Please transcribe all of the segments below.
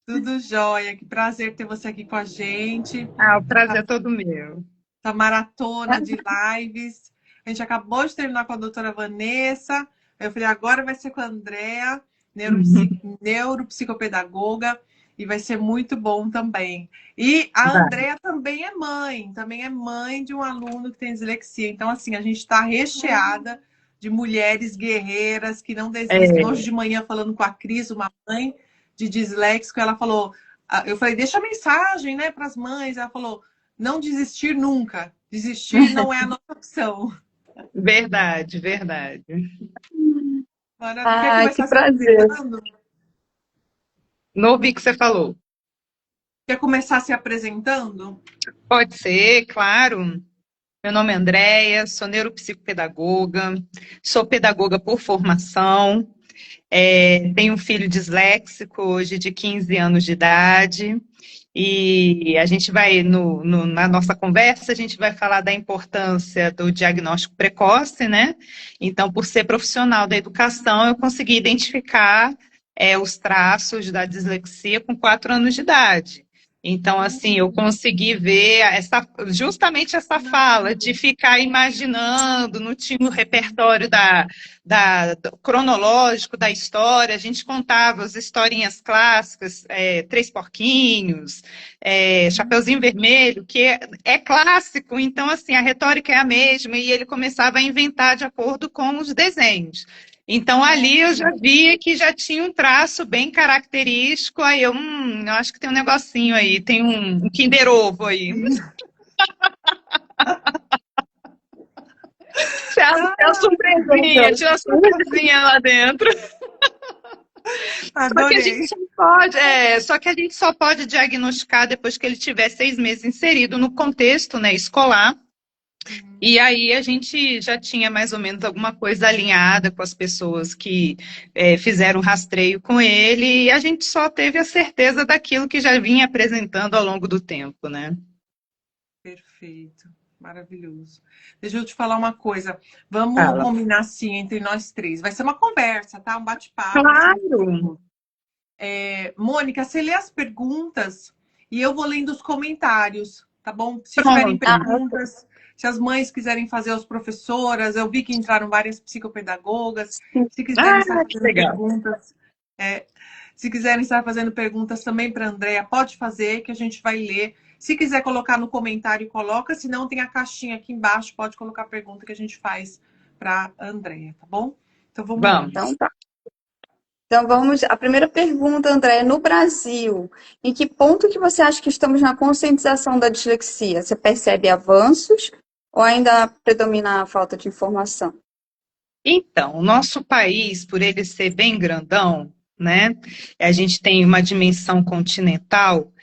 Tudo jóia. Que prazer ter você aqui com a gente. Ah, o prazer é todo meu. Essa maratona de lives. A gente acabou de terminar com a doutora Vanessa. Eu falei, agora vai ser com a Andrea, neuropsicopedagoga, e vai ser muito bom também. E a Vai. Andrea também é mãe de um aluno que tem dislexia. Então, assim, a gente está recheada de mulheres guerreiras que não desistem. É, Hoje de manhã, falando com a Cris, uma mãe de disléxico, ela falou, eu falei, deixa a mensagem, né, para as mães. Ela falou, não desistir nunca. Desistir não é a nossa opção. verdade, verdade. Maravilha. Quer Ai, que começar se prazer. apresentando? Não ouvi o que você falou. Quer começar se apresentando? Pode ser, claro. Meu nome é Andréia, sou neuropsicopedagoga, sou pedagoga por formação, tenho um filho disléxico hoje de 15 anos de idade. E a gente vai, na nossa conversa, a gente vai falar da importância do diagnóstico precoce, né? Então, por ser profissional da educação, eu consegui identificar os traços da dislexia com 4 anos de idade. Então, assim, eu consegui ver justamente essa fala de ficar imaginando, não tinha o repertório do cronológico da história, a gente contava as historinhas clássicas, Três Porquinhos, Chapeuzinho Vermelho, que é clássico, então assim, a retórica é a mesma, e ele começava a inventar de acordo com os desenhos. Então ali eu já via que já tinha um traço bem característico, aí eu acho que tem um negocinho aí, tem um Kinder Ovo aí. Tinha uma surpresinha, tinha uma surpresinha lá dentro. Só que a gente Adorei. só pode, só que a gente só pode diagnosticar depois que ele tiver 6 meses inserido no contexto, né, escolar. E aí a gente já tinha mais ou menos alguma coisa alinhada com as pessoas que fizeram rastreio com ele, e a gente só teve a certeza daquilo que já vinha apresentando ao longo do tempo, né? Perfeito. Maravilhoso. Deixa eu te falar uma coisa. Vamos Fala. combinar assim entre nós três. Vai ser uma conversa, tá? Um bate-papo assim. Claro! Mônica, você lê as perguntas e eu vou lendo os comentários, tá bom? Se tiverem Pronto. Ah, perguntas, se as mães quiserem fazer as professoras, eu vi que entraram várias psicopedagogas. Se quiserem estar Que fazendo legal. perguntas, é, se quiserem estar fazendo perguntas também para a Andrea, pode fazer que a gente vai ler. Se quiser colocar no comentário, coloca. Se não, tem a caixinha aqui embaixo, pode colocar a pergunta que a gente faz para a Andrea, tá bom? Então vamos lá. Vamos. então tá. Então vamos. A primeira pergunta, André, no Brasil, em que ponto que você acha que estamos na conscientização da dislexia? Você percebe avanços ou ainda predomina a falta de informação? Então, o nosso país, por ele ser bem grandão, né? A gente tem uma dimensão continental.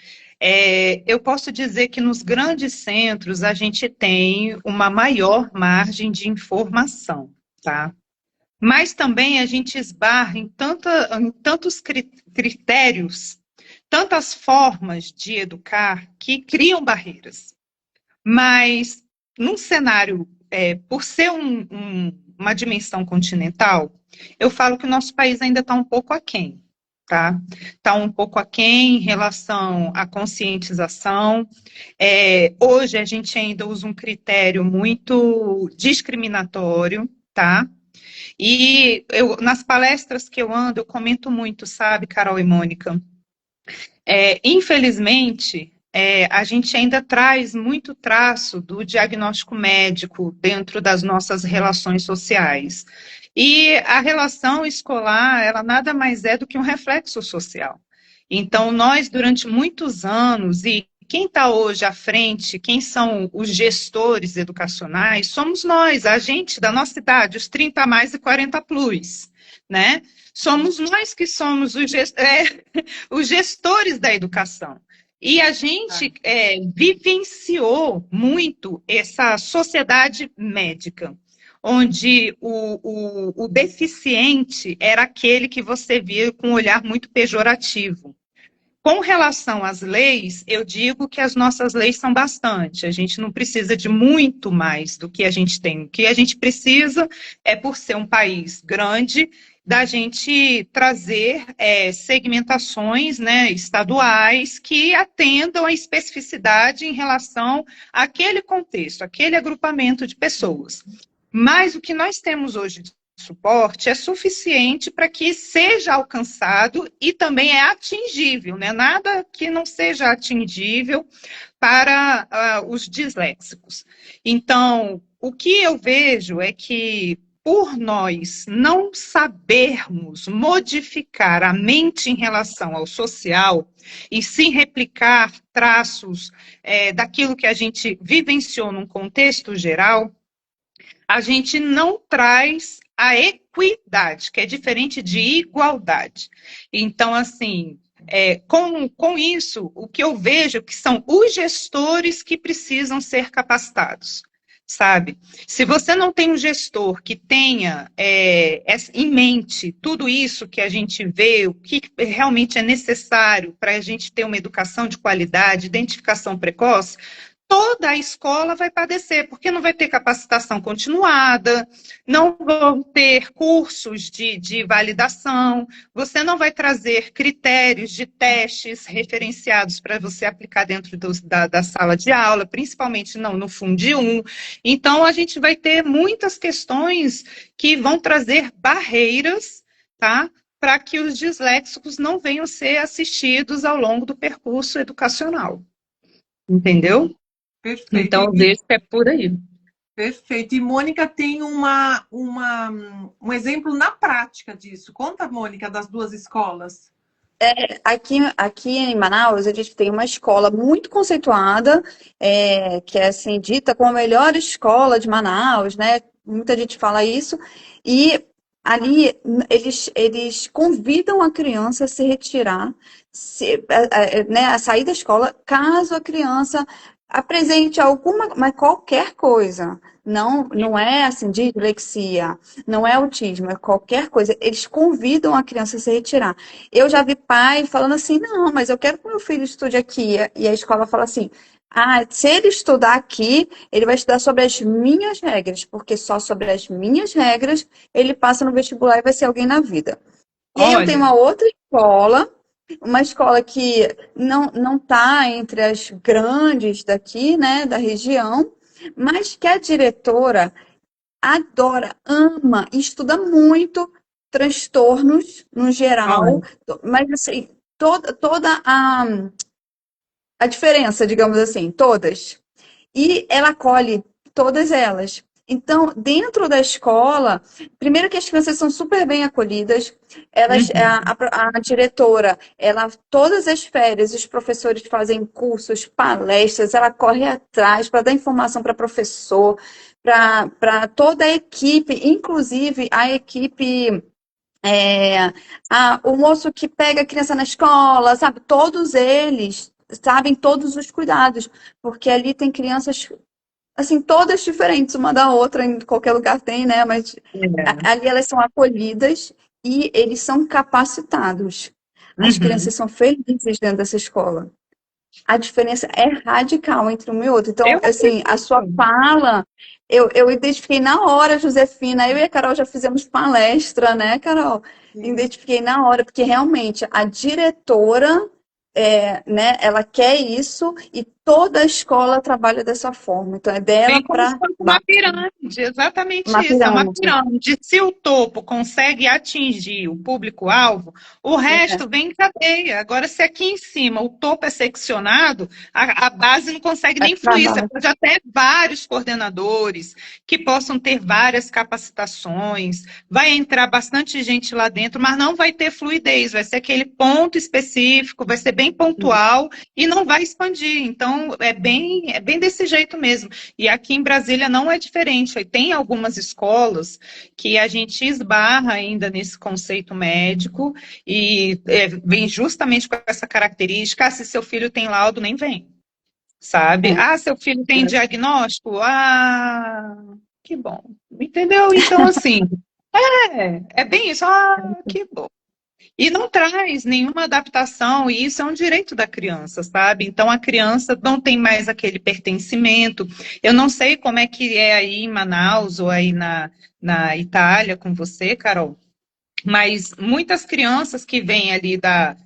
Eu posso dizer que nos grandes centros a gente tem uma maior margem de informação, tá? Mas também a gente esbarra em tantos critérios, tantas formas de educar que criam barreiras. Mas num cenário, por ser uma dimensão continental, eu falo que o nosso país ainda está um pouco aquém, tá? Está um pouco aquém em relação à conscientização. Hoje a gente ainda usa um critério muito discriminatório, tá? E nas palestras que eu ando, eu comento muito, sabe, Carol e Mônica? Infelizmente, a gente ainda traz muito traço do diagnóstico médico dentro das nossas relações sociais. E a relação escolar, ela nada mais é do que um reflexo social. Então, nós, durante muitos anos, e quem está hoje à frente, quem são os gestores educacionais, somos nós, a gente da nossa idade, os 30 a mais e 40 plus, né? Somos nós que somos os gestores da educação. E a gente vivenciou muito essa sociedade médica, onde o deficiente era aquele que você via com um olhar muito pejorativo. Com relação às leis, eu digo que as nossas leis são bastante. A gente não precisa de muito mais do que a gente tem. O que a gente precisa é, por ser um país grande, da gente trazer segmentações, né, estaduais que atendam à especificidade em relação àquele contexto, aquele agrupamento de pessoas. Mas o que nós temos hoje de suporte é suficiente para que seja alcançado e também é atingível, né? Nada que não seja atingível para os disléxicos. Então, o que eu vejo é que, por nós não sabermos modificar a mente em relação ao social, e sim replicar traços daquilo que a gente vivenciou num contexto geral, a gente não traz a equidade, que é diferente de igualdade. Então, assim, com isso, o que eu vejo que são os gestores que precisam ser capacitados, sabe? Se você não tem um gestor que tenha em mente tudo isso que a gente vê, o que realmente é necessário para a gente ter uma educação de qualidade, identificação precoce, toda a escola vai padecer, porque não vai ter capacitação continuada, não vão ter cursos de validação, você não vai trazer critérios de testes referenciados para você aplicar dentro da sala de aula, principalmente não no Fundi 1. Então, a gente vai ter muitas questões que vão trazer barreiras, tá? Para que os disléxicos não venham ser assistidos ao longo do percurso educacional. Entendeu? Perfeito. Então, eu vejo que é por aí. Perfeito. E Mônica tem um exemplo na prática disso. Conta, Mônica, das duas escolas. Aqui em Manaus, a gente tem uma escola muito conceituada, que é assim, dita como a melhor escola de Manaus, né? Muita gente fala isso. E ali eles convidam a criança a se retirar, né, a sair da escola, caso a criança apresente alguma, mas qualquer coisa. Não é assim, dislexia, não é autismo, é qualquer coisa. Eles convidam a criança a se retirar. Eu já vi pai falando assim, não, mas eu quero que meu filho estude aqui. E a escola fala assim, se ele estudar aqui, ele vai estudar sobre as minhas regras, porque só sobre as minhas regras ele passa no vestibular e vai ser alguém na vida. E aí eu tenho uma outra escola, uma escola que não está entre as grandes daqui, né, da região, mas que a diretora adora, ama, estuda muito transtornos no geral, mas assim, toda a diferença, digamos assim, todas. E ela acolhe todas elas. Então, dentro da escola, primeiro que as crianças são super bem acolhidas, a diretora, todas as férias, os professores fazem cursos, palestras, ela corre atrás para dar informação para professor, para toda a equipe, inclusive a equipe, o moço que pega a criança na escola, sabe? Todos eles sabem todos os cuidados, porque ali tem crianças assim, todas diferentes uma da outra, em qualquer lugar tem, né? Mas ali elas são acolhidas e eles são capacitados. As crianças são felizes dentro dessa escola. A diferença é radical entre um e outro. Então, assim, a sua fala, eu identifiquei na hora, Josefina. Eu e a Carol já fizemos palestra, né, Carol? Identifiquei na hora, porque realmente a diretora, né, ela quer isso e toda a escola trabalha dessa forma. Então, é dela para... Uma pirâmide, exatamente isso. É uma pirâmide. Se o topo consegue atingir o público-alvo, o resto vem em cadeia. Agora, se aqui em cima o topo é seccionado, a base não consegue nem fluir. Você pode até vários coordenadores que possam ter várias capacitações, vai entrar bastante gente lá dentro, mas não vai ter fluidez, vai ser aquele ponto específico, vai ser bem pontual e não vai expandir. Então, é bem desse jeito mesmo. E aqui em Brasília não é diferente. Tem algumas escolas que a gente esbarra ainda nesse conceito médico e vem justamente com essa característica: se seu filho tem laudo, nem vem. Sabe? Seu filho tem diagnóstico? Que bom. Entendeu? Então, assim, é bem isso. Que bom. E não traz nenhuma adaptação, e isso é um direito da criança, sabe? Então, a criança não tem mais aquele pertencimento. Eu não sei como é que é aí em Manaus ou aí na Itália com você, Carol, Mas muitas crianças que vêm ali da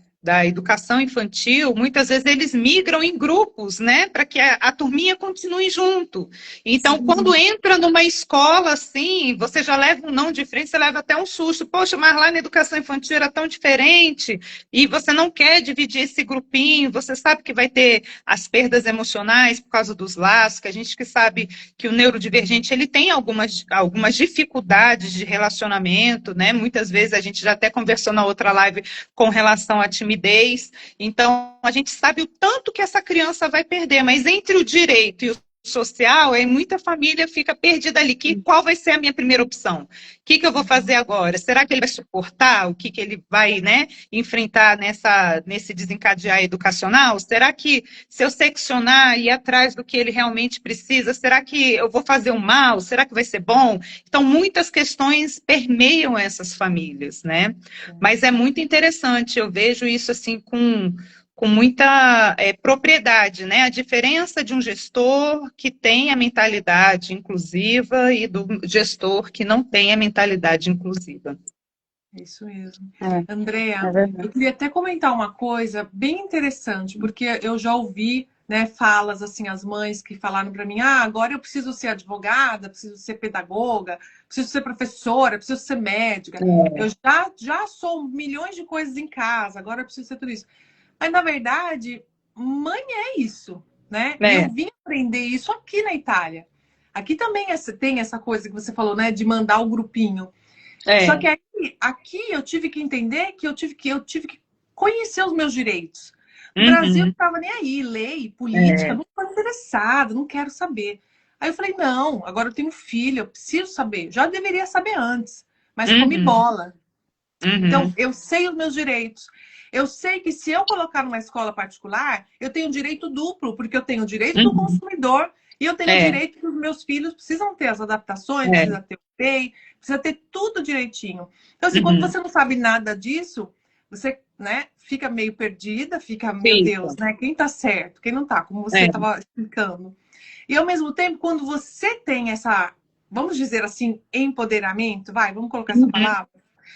educação infantil, muitas vezes eles migram em grupos, né, para que a turminha continue junto. Então, quando entra numa escola assim, você já leva um não de frente, você leva até um susto. Poxa, mas lá na educação infantil era tão diferente, e você não quer dividir esse grupinho, você sabe que vai ter as perdas emocionais por causa dos laços, que a gente que sabe que o neurodivergente ele tem algumas dificuldades de relacionamento, né? Muitas vezes a gente já até conversou na outra live com relação à timidez. Então, a gente sabe o tanto que essa criança vai perder, mas entre o direito e o social, aí muita família fica perdida ali. Qual vai ser a minha primeira opção? O que eu vou fazer agora? Será que ele vai suportar? O que ele vai, né, enfrentar nesse desencadear educacional? Será que se eu seccionar e ir atrás do que ele realmente precisa, será que eu vou fazer um mal? Será que vai ser bom? Então, muitas questões permeiam essas famílias, né? Mas é muito interessante, eu vejo isso assim com muita propriedade, né? A diferença de um gestor que tem a mentalidade inclusiva e do gestor que não tem a mentalidade inclusiva. Isso mesmo. É Andrea, verdade. eu queria até comentar uma coisa bem interessante, porque eu já ouvi, né, falas assim, as mães que falaram para mim, agora eu preciso ser advogada, preciso ser pedagoga, preciso ser professora, preciso ser médica. Eu já sou milhões de coisas em casa, agora eu preciso ser tudo isso. Mas, na verdade, mãe é isso, né? E eu vim aprender isso aqui na Itália. Aqui também tem essa coisa que você falou, né, de mandar o grupinho. Só que aqui eu tive que entender que eu tive que conhecer os meus direitos. No Brasil, eu não estava nem aí, lei, política, não estou interessada, não quero saber. Aí eu falei, não, agora eu tenho filho, eu preciso saber. Já deveria saber antes, mas comi bola. Então, eu sei os meus direitos. Eu sei que se eu colocar numa escola particular, eu tenho direito duplo, porque eu tenho o direito do consumidor e eu tenho o direito que os meus filhos precisam ter as adaptações, precisa ter o PEI, precisa ter tudo direitinho. Então, assim, quando você não sabe nada disso, você, né, fica meio perdida, fica, meu Deus, né? Quem tá certo, quem não tá, como você estava explicando. E ao mesmo tempo, quando você tem essa, vamos dizer assim, empoderamento, vamos colocar essa palavra.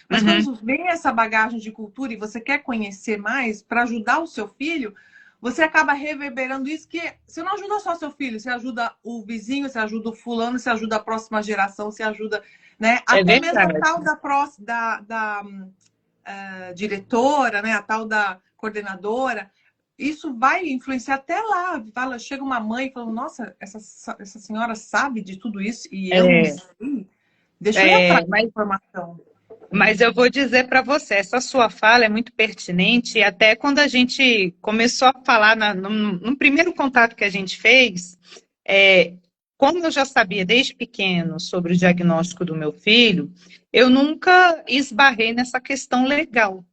Mas quando vem essa bagagem de cultura e você quer conhecer mais para ajudar o seu filho, você acaba reverberando isso, que você não ajuda só seu filho, você ajuda o vizinho, você ajuda o fulano, você ajuda a próxima geração, você ajuda, né? Até mesmo a tal da diretora, né? A tal da coordenadora. Isso vai influenciar até lá. Chega uma mãe falando, nossa, essa senhora sabe de tudo isso e eu não sei. Deixa eu ir atrás da informação. Mas eu vou dizer para você, essa sua fala é muito pertinente, e até quando a gente começou a falar no primeiro contato que a gente fez, como eu já sabia desde pequeno sobre o diagnóstico do meu filho, eu nunca esbarrei nessa questão legal.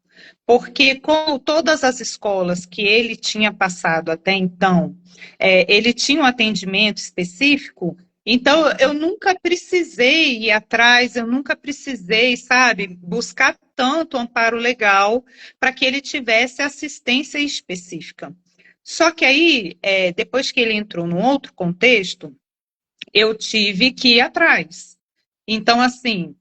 Porque com todas as escolas que ele tinha passado até então, ele tinha um atendimento específico, então eu nunca precisei ir atrás, eu nunca precisei, sabe, buscar tanto amparo legal para que ele tivesse assistência específica. Só que aí, depois que ele entrou num outro contexto, eu tive que ir atrás. Então, assim,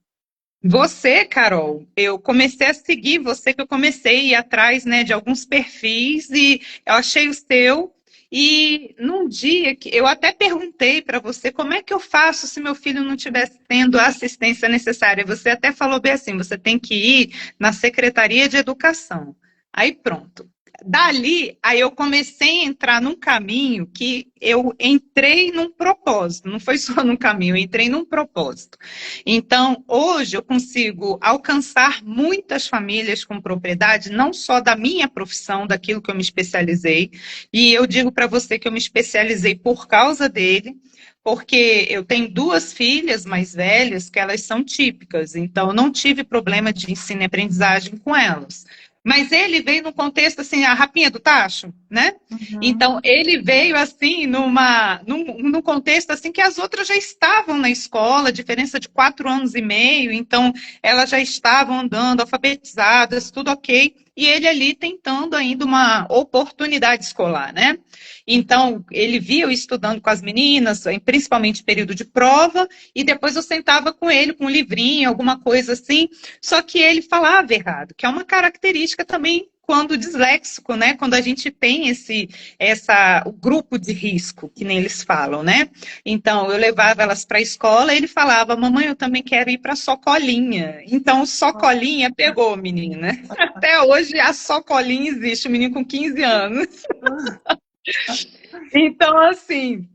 você, Carol, eu comecei a seguir você, que eu comecei a ir atrás, né, de alguns perfis e eu achei o seu. E num dia que eu até perguntei para você como é que eu faço se meu filho não estivesse tendo a assistência necessária. Você até falou bem assim, você tem que ir na Secretaria de Educação. Aí pronto. Dali, aí eu comecei a entrar num caminho que eu entrei num propósito, não foi só num caminho, eu entrei num propósito. Então, hoje eu consigo alcançar muitas famílias com propriedade, não só da minha profissão, daquilo que eu me especializei, e eu digo para você que eu me especializei por causa dele, porque eu tenho 2 filhas mais velhas que elas são típicas, então eu não tive problema de ensino e aprendizagem com elas. Mas ele veio no contexto assim, a rapinha do tacho, né? Então, ele veio assim, num contexto assim que as outras já estavam na escola, diferença de 4 anos e meio, então elas já estavam andando, alfabetizadas, tudo ok. e ele ali tentando ainda uma oportunidade escolar, né? Então, ele via eu estudando com as meninas, principalmente período de prova, e depois eu sentava com ele com um livrinho, alguma coisa assim, só que ele falava errado, que é uma característica também quando disléxico, né? Quando a gente tem o grupo de risco, que nem eles falam, né? Então, eu levava elas para a escola e ele falava, mamãe, eu também quero ir para Socolinha. Então, Socolinha pegou, menina. Até hoje, a Socolinha existe, um menino com 15 anos. Então, assim,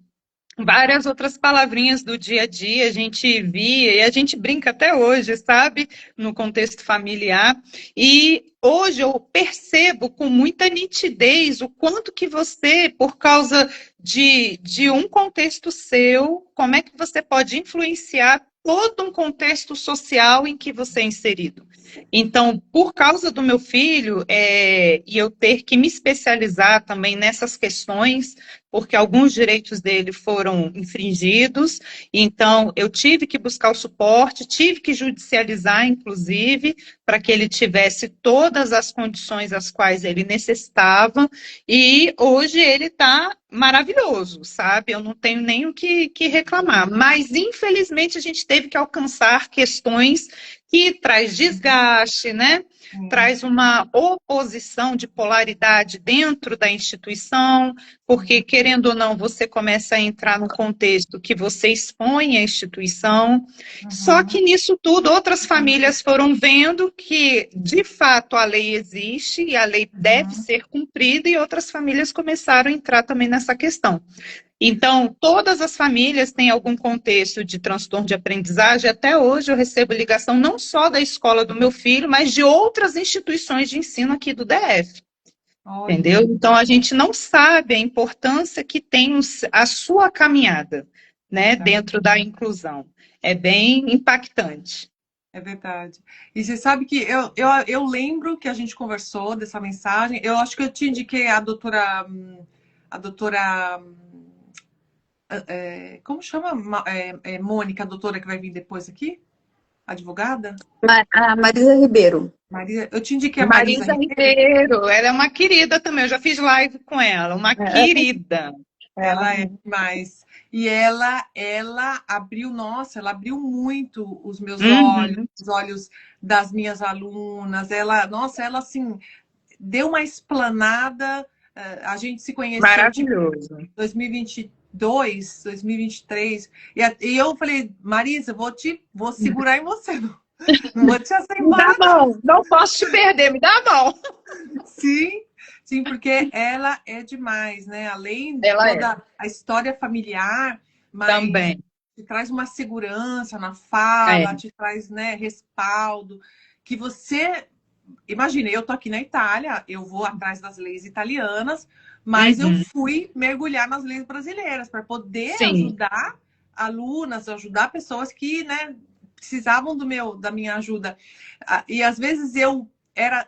várias outras palavrinhas do dia a dia a gente via e a gente brinca até hoje, sabe? No contexto familiar. E hoje eu percebo com muita nitidez o quanto que você, por causa de um contexto seu, como é que você pode influenciar todo um contexto social em que você é inserido. Então, por causa do meu filho, e eu ter que me especializar também nessas questões, porque alguns direitos dele foram infringidos, então eu tive que buscar o suporte, tive que judicializar, inclusive, para que ele tivesse todas as condições as quais ele necessitava, e hoje ele está maravilhoso, sabe? Eu não tenho nem o que reclamar, mas infelizmente a gente teve que alcançar questões que traz desgaste, né? Traz uma oposição de polaridade dentro da instituição, porque, querendo ou não, você começa a entrar no contexto que você expõe a instituição. Só que nisso tudo, outras famílias foram vendo que, de fato, a lei existe e a lei deve ser cumprida, e outras famílias começaram a entrar também nessa questão. Então, todas as famílias têm algum contexto de transtorno de aprendizagem. Até hoje eu recebo ligação não só da escola do meu filho, mas de outras instituições de ensino aqui do DF. Olha. Entendeu? Então, a gente não sabe a importância que tem a sua caminhada, né, dentro da inclusão. É bem impactante. É verdade. E você sabe que eu lembro que a gente conversou dessa mensagem. Eu acho que eu te indiquei a doutora como chama? Mônica, a doutora que vai vir depois aqui? Advogada? A Marisa Ribeiro. Eu te indiquei a Marisa Ribeiro. Ela é uma querida também. Eu já fiz live com ela. Uma querida. Ela é demais. E ela abriu, ela abriu muito os meus olhos, os olhos das minhas alunas. Ela assim, deu uma explanada. A gente se conheceu maravilhoso. Em 2022, 2023. E eu falei, Marisa, vou segurar em você. Não vou te aceitar. Me dá a mão. Não posso te perder, me dá a mão. Sim, porque ela é demais, né? Além de toda a história familiar, mas também te traz uma segurança na fala, te traz, né, respaldo, que você... Imagina, eu tô aqui na Itália, eu vou atrás das leis italianas, mas eu fui mergulhar nas leis brasileiras para poder ajudar alunas, ajudar pessoas que, né, precisavam da minha ajuda. E às vezes eu era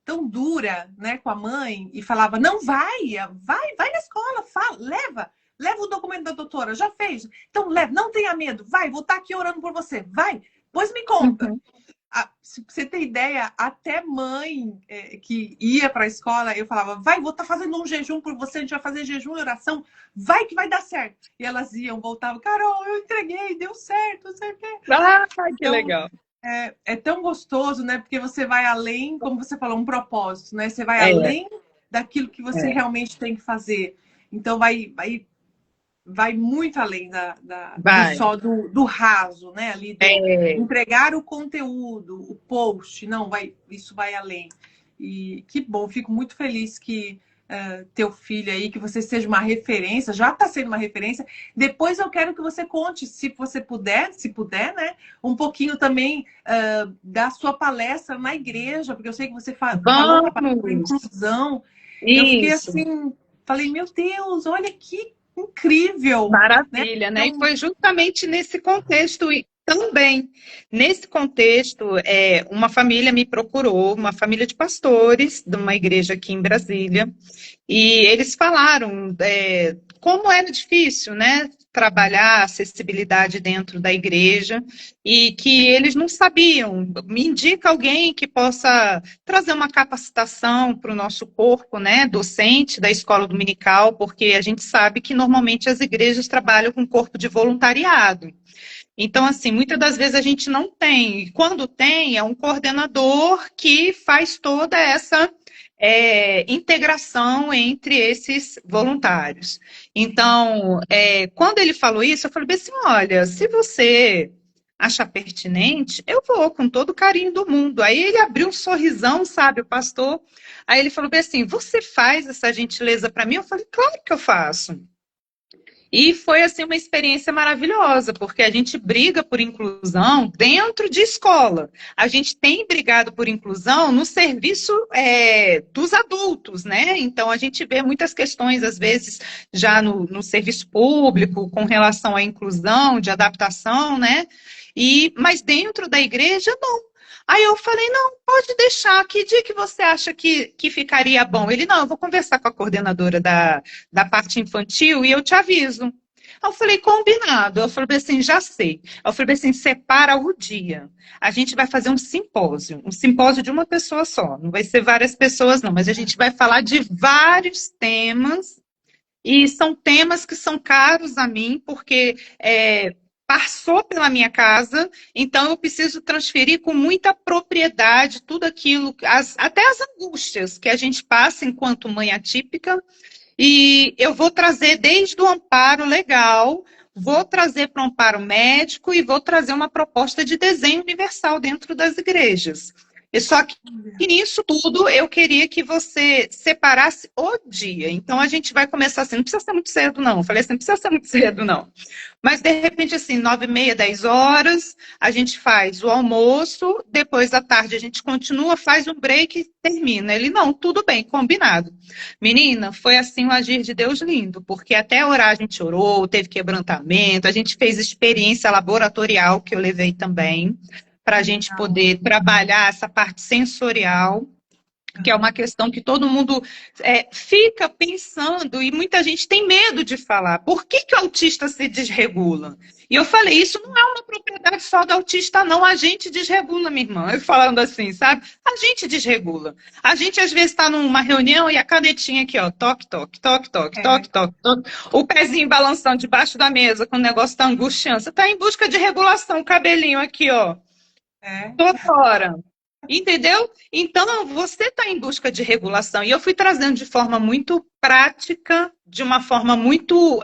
tão dura, né, com a mãe e falava, não vai na escola, leva o documento da doutora, já fez, então leva, não tenha medo, vou estar aqui orando por você, depois me conta. Se você ter ideia, até mãe que ia para a escola, eu falava, vou estar fazendo um jejum por você, a gente vai fazer jejum e oração, que vai dar certo. E elas iam, voltavam, Carol, eu entreguei, deu certo, não sei o quê. Que então, legal. É tão gostoso, né? Porque você vai além, como você falou, um propósito, né? Você vai além daquilo que você realmente tem que fazer. Então, vai muito além só do raso, né? Ali entregar o conteúdo, o post. Não, isso vai além. E que bom, fico muito feliz que teu filho aí, que você seja uma referência, já está sendo uma referência. Depois eu quero que você conte, se puder, né? Um pouquinho também da sua palestra na igreja, porque eu sei que você falou da inclusão. Isso. Eu fiquei assim, falei, meu Deus, olha que incrível! Maravilha, né? Então... E foi justamente nesse contexto também. Nesse contexto, uma família me procurou, uma família de pastores de uma igreja aqui em Brasília, e eles falaram como era difícil, né? trabalhar a acessibilidade dentro da igreja e que eles não sabiam. Me indica alguém que possa trazer uma capacitação para o nosso corpo, né, docente da escola dominical, porque a gente sabe que normalmente as igrejas trabalham com corpo de voluntariado. Então, assim, muitas das vezes a gente não tem. E quando tem, é um coordenador que faz toda essa integração entre esses voluntários. Então, quando ele falou isso, eu falei bem assim, olha, se você achar pertinente, eu vou com todo o carinho do mundo. Aí ele abriu um sorrisão, sabe, o pastor. Aí ele falou bem assim, você faz essa gentileza para mim? Eu falei, claro que eu faço. E foi, assim, uma experiência maravilhosa, porque a gente briga por inclusão dentro de escola. A gente tem brigado por inclusão no serviço dos adultos, né? Então, a gente vê muitas questões, às vezes, já no serviço público, com relação à inclusão, de adaptação, né? Mas dentro da igreja, não. Aí eu falei, não, pode deixar, que dia que você acha que ficaria bom? Ele, não, eu vou conversar com a coordenadora da parte infantil e eu te aviso. Aí eu falei, combinado. Eu falei assim, já sei. Eu falei assim, separa o dia. A gente vai fazer um simpósio de uma pessoa só. Não vai ser várias pessoas, não, mas a gente vai falar de vários temas. E são temas que são caros a mim, porque passou pela minha casa, então eu preciso transferir com muita propriedade tudo aquilo, até as angústias que a gente passa enquanto mãe atípica, e eu vou trazer desde o amparo legal, vou trazer para o amparo médico e vou trazer uma proposta de desenho universal dentro das igrejas. E só que nisso tudo eu queria que você separasse o dia. Então a gente vai começar assim, não precisa ser muito cedo, não. Eu falei assim, não precisa ser muito cedo, não. Mas, de repente, assim, 9h30, 10h, a gente faz o almoço, depois da tarde a gente continua, faz um break e termina. Ele, não, tudo bem, combinado. Menina, foi assim um agir de Deus lindo, porque até orar a gente orou, teve quebrantamento, a gente fez experiência laboratorial, que eu levei também, para a gente poder trabalhar essa parte sensorial, que é uma questão que todo mundo fica pensando e muita gente tem medo de falar. Por que o autista se desregula? E eu falei, isso não é uma propriedade só do autista, não. A gente desregula, minha irmã. Eu falando assim, sabe? A gente desregula. A gente, às vezes, está numa reunião e a canetinha aqui, ó, toque, toque, toque, toque, toque, toque, toque. O pezinho balançando debaixo da mesa, quando o negócio está angustiando. Você está em busca de regulação, o cabelinho aqui, ó. Toda hora. Entendeu? Então, você está em busca de regulação. E eu fui trazendo de forma muito prática, de uma forma muito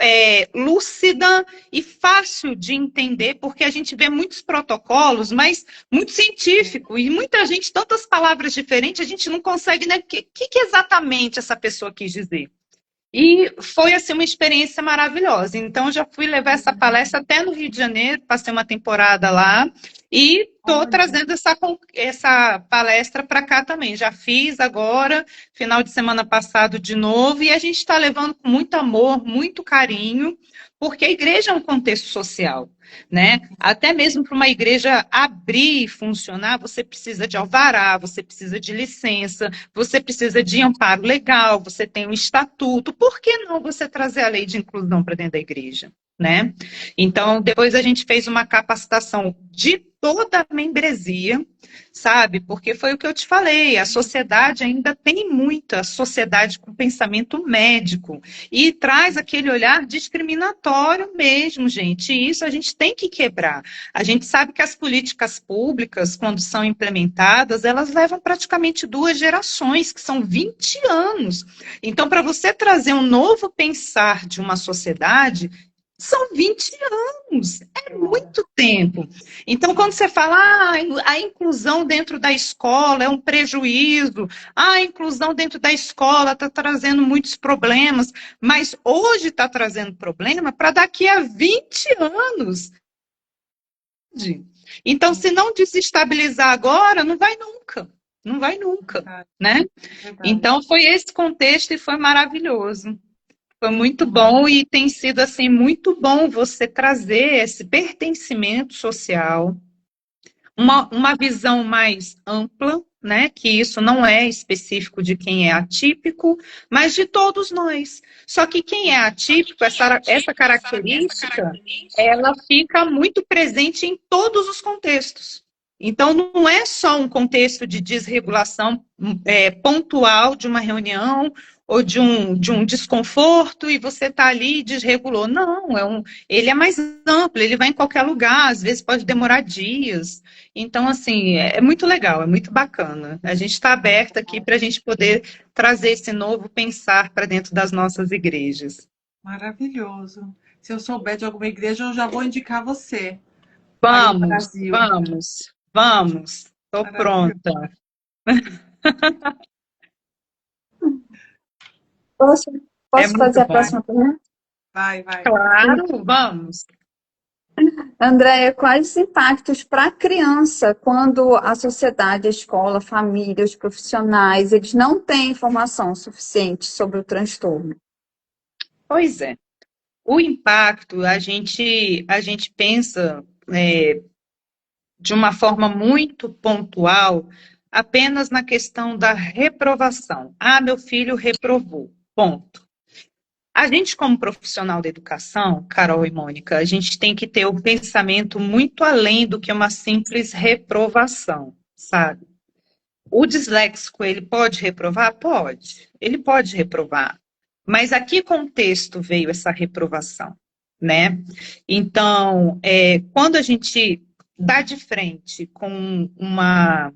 lúcida e fácil de entender, porque a gente vê muitos protocolos, mas muito científico, e muita gente, tantas palavras diferentes, a gente não consegue, né? O que exatamente essa pessoa quis dizer? E foi, assim, uma experiência maravilhosa. Então, já fui levar essa palestra até no Rio de Janeiro, passei uma temporada lá, e estou trazendo essa palestra para cá também. Já fiz agora, final de semana passado de novo, e a gente está levando com muito amor, muito carinho, porque a igreja é um contexto social, né? Até mesmo para uma igreja abrir e funcionar, você precisa de alvará, você precisa de licença, você precisa de amparo legal, você tem um estatuto. Por que não você trazer a lei de inclusão para dentro da igreja, né? Então, depois a gente fez uma capacitação de toda a membresia, sabe? Porque foi o que eu te falei, a sociedade ainda tem muita sociedade com pensamento médico e traz aquele olhar discriminatório mesmo, gente. E isso a gente tem que quebrar. A gente sabe que as políticas públicas, quando são implementadas, elas levam praticamente 2 gerações, que são 20 anos. Então, para você trazer um novo pensar de uma sociedade, são 20 anos, é muito tempo. Então, quando você fala, a inclusão dentro da escola é um prejuízo, a inclusão dentro da escola está trazendo muitos problemas, mas hoje está trazendo problema para daqui a 20 anos. Então, se não desestabilizar agora, não vai nunca. Não vai nunca, né? Então, foi esse contexto e foi maravilhoso. Foi muito bom e tem sido, assim, muito bom você trazer esse pertencimento social, uma visão mais ampla, né, que isso não é específico de quem é atípico, mas de todos nós. Só que quem é atípico, essa característica, ela fica muito presente em todos os contextos. Então, não é só um contexto de desregulação pontual de uma reunião ou de um desconforto e você está ali e desregulou. Não, ele é mais amplo, ele vai em qualquer lugar, às vezes pode demorar dias. Então, assim, é muito legal, é muito bacana. A gente está aberto aqui para a gente poder trazer esse novo pensar para dentro das nossas igrejas. Maravilhoso. Se eu souber de alguma igreja, eu já vou indicar você aí no Vamos, Brasil. vamos, vamos. Estou pronta. Posso É muito fazer a bom. próxima pergunta? Vai. Claro, vamos. Andréia, quais os impactos para a criança quando a sociedade, a escola, a família, os profissionais, eles não têm informação suficiente sobre o transtorno? Pois é. O impacto, a gente pensa de uma forma muito pontual apenas na questão da reprovação. Ah, meu filho reprovou. Ponto. A gente, como profissional da educação, Carol e Mônica, a gente tem que ter um pensamento muito além do que uma simples reprovação, sabe? O disléxico, ele pode reprovar? Pode. Ele pode reprovar. Mas a que contexto veio essa reprovação, né? Então, quando a gente dá de frente com uma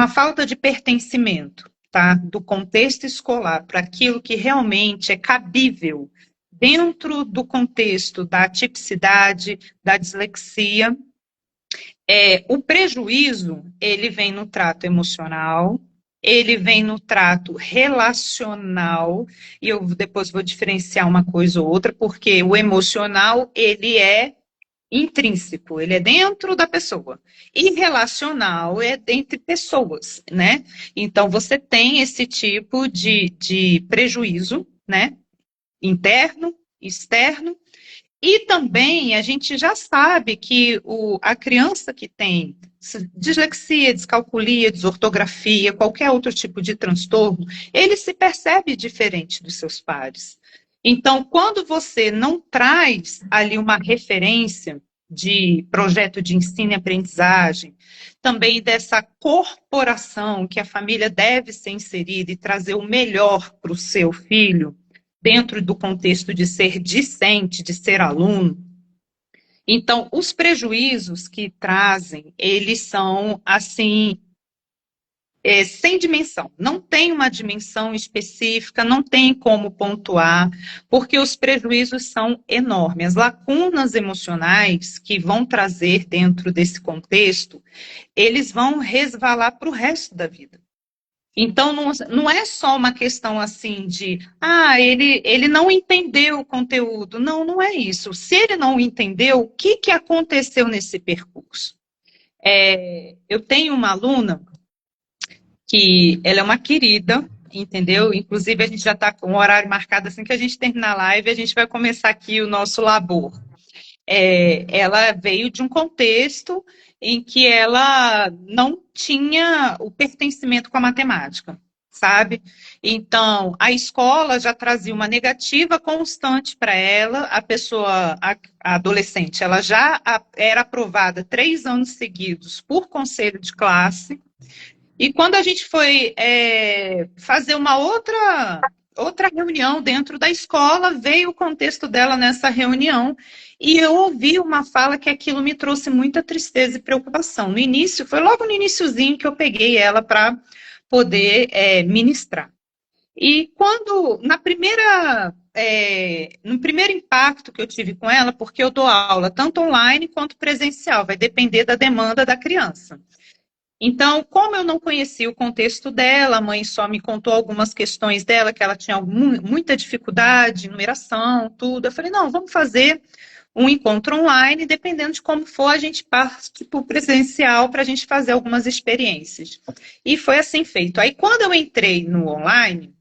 falta de pertencimento, tá, do contexto escolar para aquilo que realmente é cabível dentro do contexto da atipicidade, da dislexia, o prejuízo, ele vem no trato emocional, ele vem no trato relacional, e eu depois vou diferenciar uma coisa ou outra, porque o emocional, ele é intrínseco, ele é dentro da pessoa. E relacional é entre pessoas, né? Então, você tem esse tipo de prejuízo, né? Interno, externo, e também a gente já sabe que a criança que tem dislexia, descalculia, desortografia, qualquer outro tipo de transtorno, ele se percebe diferente dos seus pares. Então, quando você não traz ali uma referência de projeto de ensino e aprendizagem, também dessa corporação que a família deve ser inserida e trazer o melhor para o seu filho, dentro do contexto de ser discente, de ser aluno. Então, os prejuízos que trazem, eles são, assim, sem dimensão. Não tem uma dimensão específica, não tem como pontuar, porque os prejuízos são enormes. As lacunas emocionais que vão trazer dentro desse contexto, eles vão resvalar para o resto da vida. Então, não é só uma questão assim de, ele não entendeu o conteúdo. Não, não é isso. Se ele não entendeu, o que aconteceu nesse percurso? Eu tenho uma aluna que ela é uma querida, entendeu? Inclusive, a gente já está com o horário marcado assim que a gente terminar a live, a gente vai começar aqui o nosso labor. Ela veio de um contexto em que ela não tinha o pertencimento com a matemática, sabe? Então, a escola já trazia uma negativa constante para ela, a adolescente, ela já era aprovada 3 anos seguidos por conselho de classe, e quando a gente foi fazer uma outra reunião dentro da escola, veio o contexto dela nessa reunião, e eu ouvi uma fala que aquilo me trouxe muita tristeza e preocupação. No início, foi logo no iniciozinho que eu peguei ela para poder ministrar. E quando, no primeiro impacto que eu tive com ela, porque eu dou aula tanto online quanto presencial, vai depender da demanda da criança. Então, como eu não conhecia o contexto dela, a mãe só me contou algumas questões dela, que ela tinha muita dificuldade, numeração, tudo. Eu falei, não, vamos fazer um encontro online, dependendo de como for, a gente parte para o presencial para a gente fazer algumas experiências. E foi assim feito. Aí, quando eu entrei no online,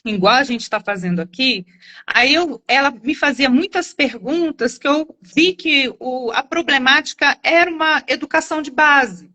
igual a gente está fazendo aqui, aí ela me fazia muitas perguntas que eu vi que a problemática era uma educação de base.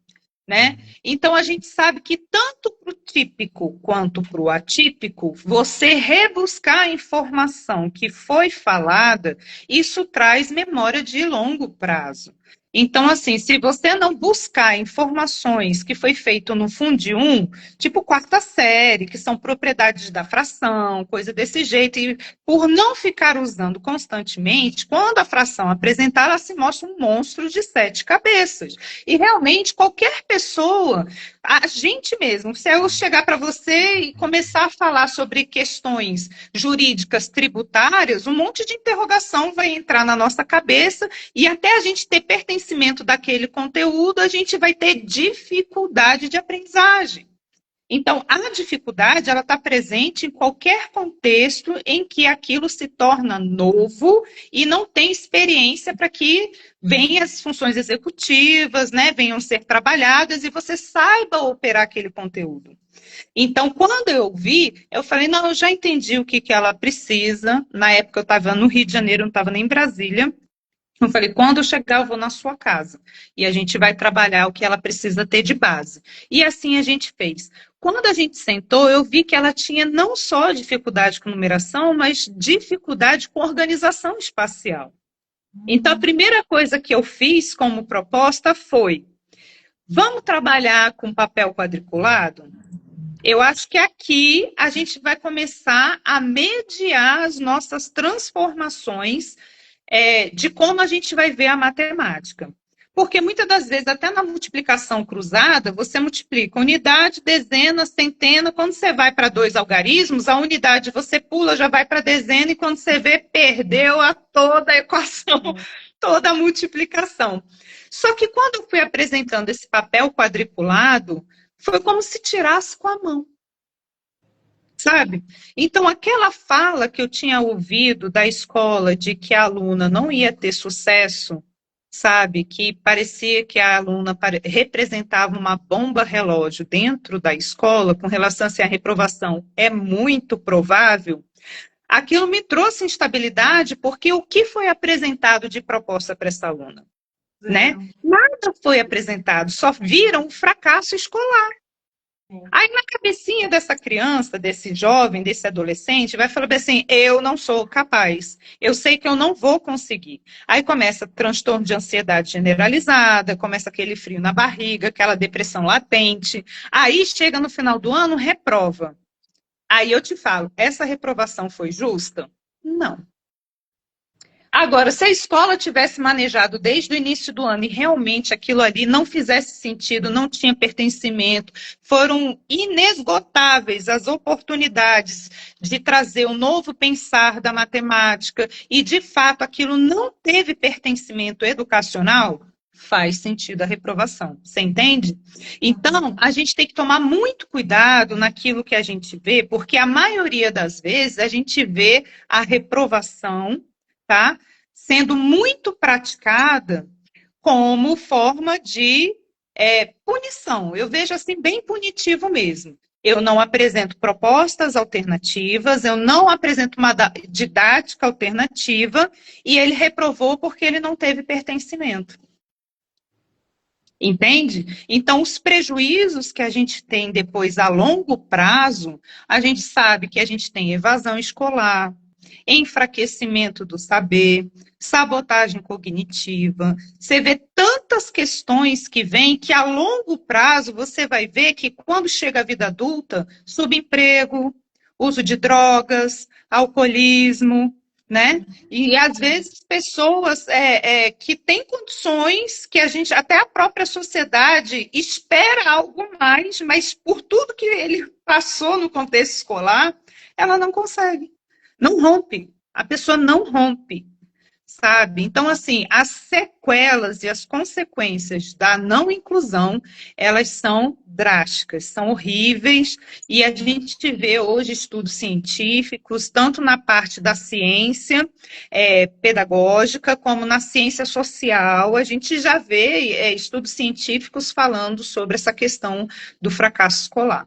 né? Então, a gente sabe que tanto para o típico quanto para o atípico, você rebuscar a informação que foi falada, isso traz memória de longo prazo. Então, assim, se você não buscar informações que foi feito no Fundi 1, tipo quarta série, que são propriedades da fração, coisa desse jeito, e por não ficar usando constantemente, quando a fração apresentar, ela se mostra um monstro de 7 cabeças. E realmente, qualquer pessoa, a gente mesmo, se eu chegar para você e começar a falar sobre questões jurídicas tributárias, um monte de interrogação vai entrar na nossa cabeça e até a gente ter pertencimento daquele conteúdo, a gente vai ter dificuldade de aprendizagem. Então, a dificuldade, ela está presente em qualquer contexto em que aquilo se torna novo e não tem experiência para que venham as funções executivas, né, venham ser trabalhadas e você saiba operar aquele conteúdo. Então, quando eu vi, eu falei, não, eu já entendi o que ela precisa. Na época eu estava no Rio de Janeiro, não estava nem em Brasília. Eu falei, quando eu chegar, eu vou na sua casa. E a gente vai trabalhar o que ela precisa ter de base. E assim a gente fez. Quando a gente sentou, eu vi que ela tinha não só dificuldade com numeração, mas dificuldade com organização espacial. Então, a primeira coisa que eu fiz como proposta foi, vamos trabalhar com papel quadriculado? Eu acho que aqui a gente vai começar a mediar as nossas transformações de como a gente vai ver a matemática. Porque muitas das vezes, até na multiplicação cruzada, você multiplica unidade, dezena, centena. Quando você vai para 2 algarismos, a unidade você pula, já vai para dezena, e quando você vê, perdeu toda a equação, toda a multiplicação. Só que quando eu fui apresentando esse papel quadriculado, foi como se tirasse com a mão. Sabe? Então, aquela fala que eu tinha ouvido da escola de que a aluna não ia ter sucesso, sabe? Que parecia que a aluna representava uma bomba relógio dentro da escola, com relação a se a reprovação é muito provável, aquilo me trouxe instabilidade, porque o que foi apresentado de proposta para essa aluna? Né? Nada foi apresentado, só viram um fracasso escolar. Aí na cabecinha dessa criança, desse jovem, desse adolescente, vai falar assim, eu não sou capaz, eu sei que eu não vou conseguir. Aí começa transtorno de ansiedade generalizada, começa aquele frio na barriga, aquela depressão latente, aí chega no final do ano, reprova. Aí eu te falo, essa reprovação foi justa? Não. Agora, se a escola tivesse manejado desde o início do ano e realmente aquilo ali não fizesse sentido, não tinha pertencimento, foram inesgotáveis as oportunidades de trazer um novo pensar da matemática e, de fato, aquilo não teve pertencimento educacional, faz sentido a reprovação. Você entende? Então, a gente tem que tomar muito cuidado naquilo que a gente vê, porque a maioria das vezes a gente vê a reprovação, tá? Sendo muito praticada como forma de punição. Eu vejo assim bem punitivo mesmo. Eu não apresento propostas alternativas, eu não apresento uma didática alternativa e ele reprovou porque ele não teve pertencimento. Entende? Então, os prejuízos que a gente tem depois a longo prazo, a gente sabe que a gente tem evasão escolar, enfraquecimento do saber, sabotagem cognitiva. Você vê tantas questões que vêm que a longo prazo você vai ver que quando chega a vida adulta, subemprego, uso de drogas, alcoolismo, né? E às vezes pessoas que têm condições que a gente, até a própria sociedade espera algo mais, mas por tudo que ele passou no contexto escolar, ela não consegue. Não rompe, a pessoa não rompe, sabe? Então, assim, as sequelas e as consequências da não inclusão, elas são drásticas, são horríveis, e a gente vê hoje estudos científicos, tanto na parte da ciência pedagógica, como na ciência social, a gente já vê estudos científicos falando sobre essa questão do fracasso escolar.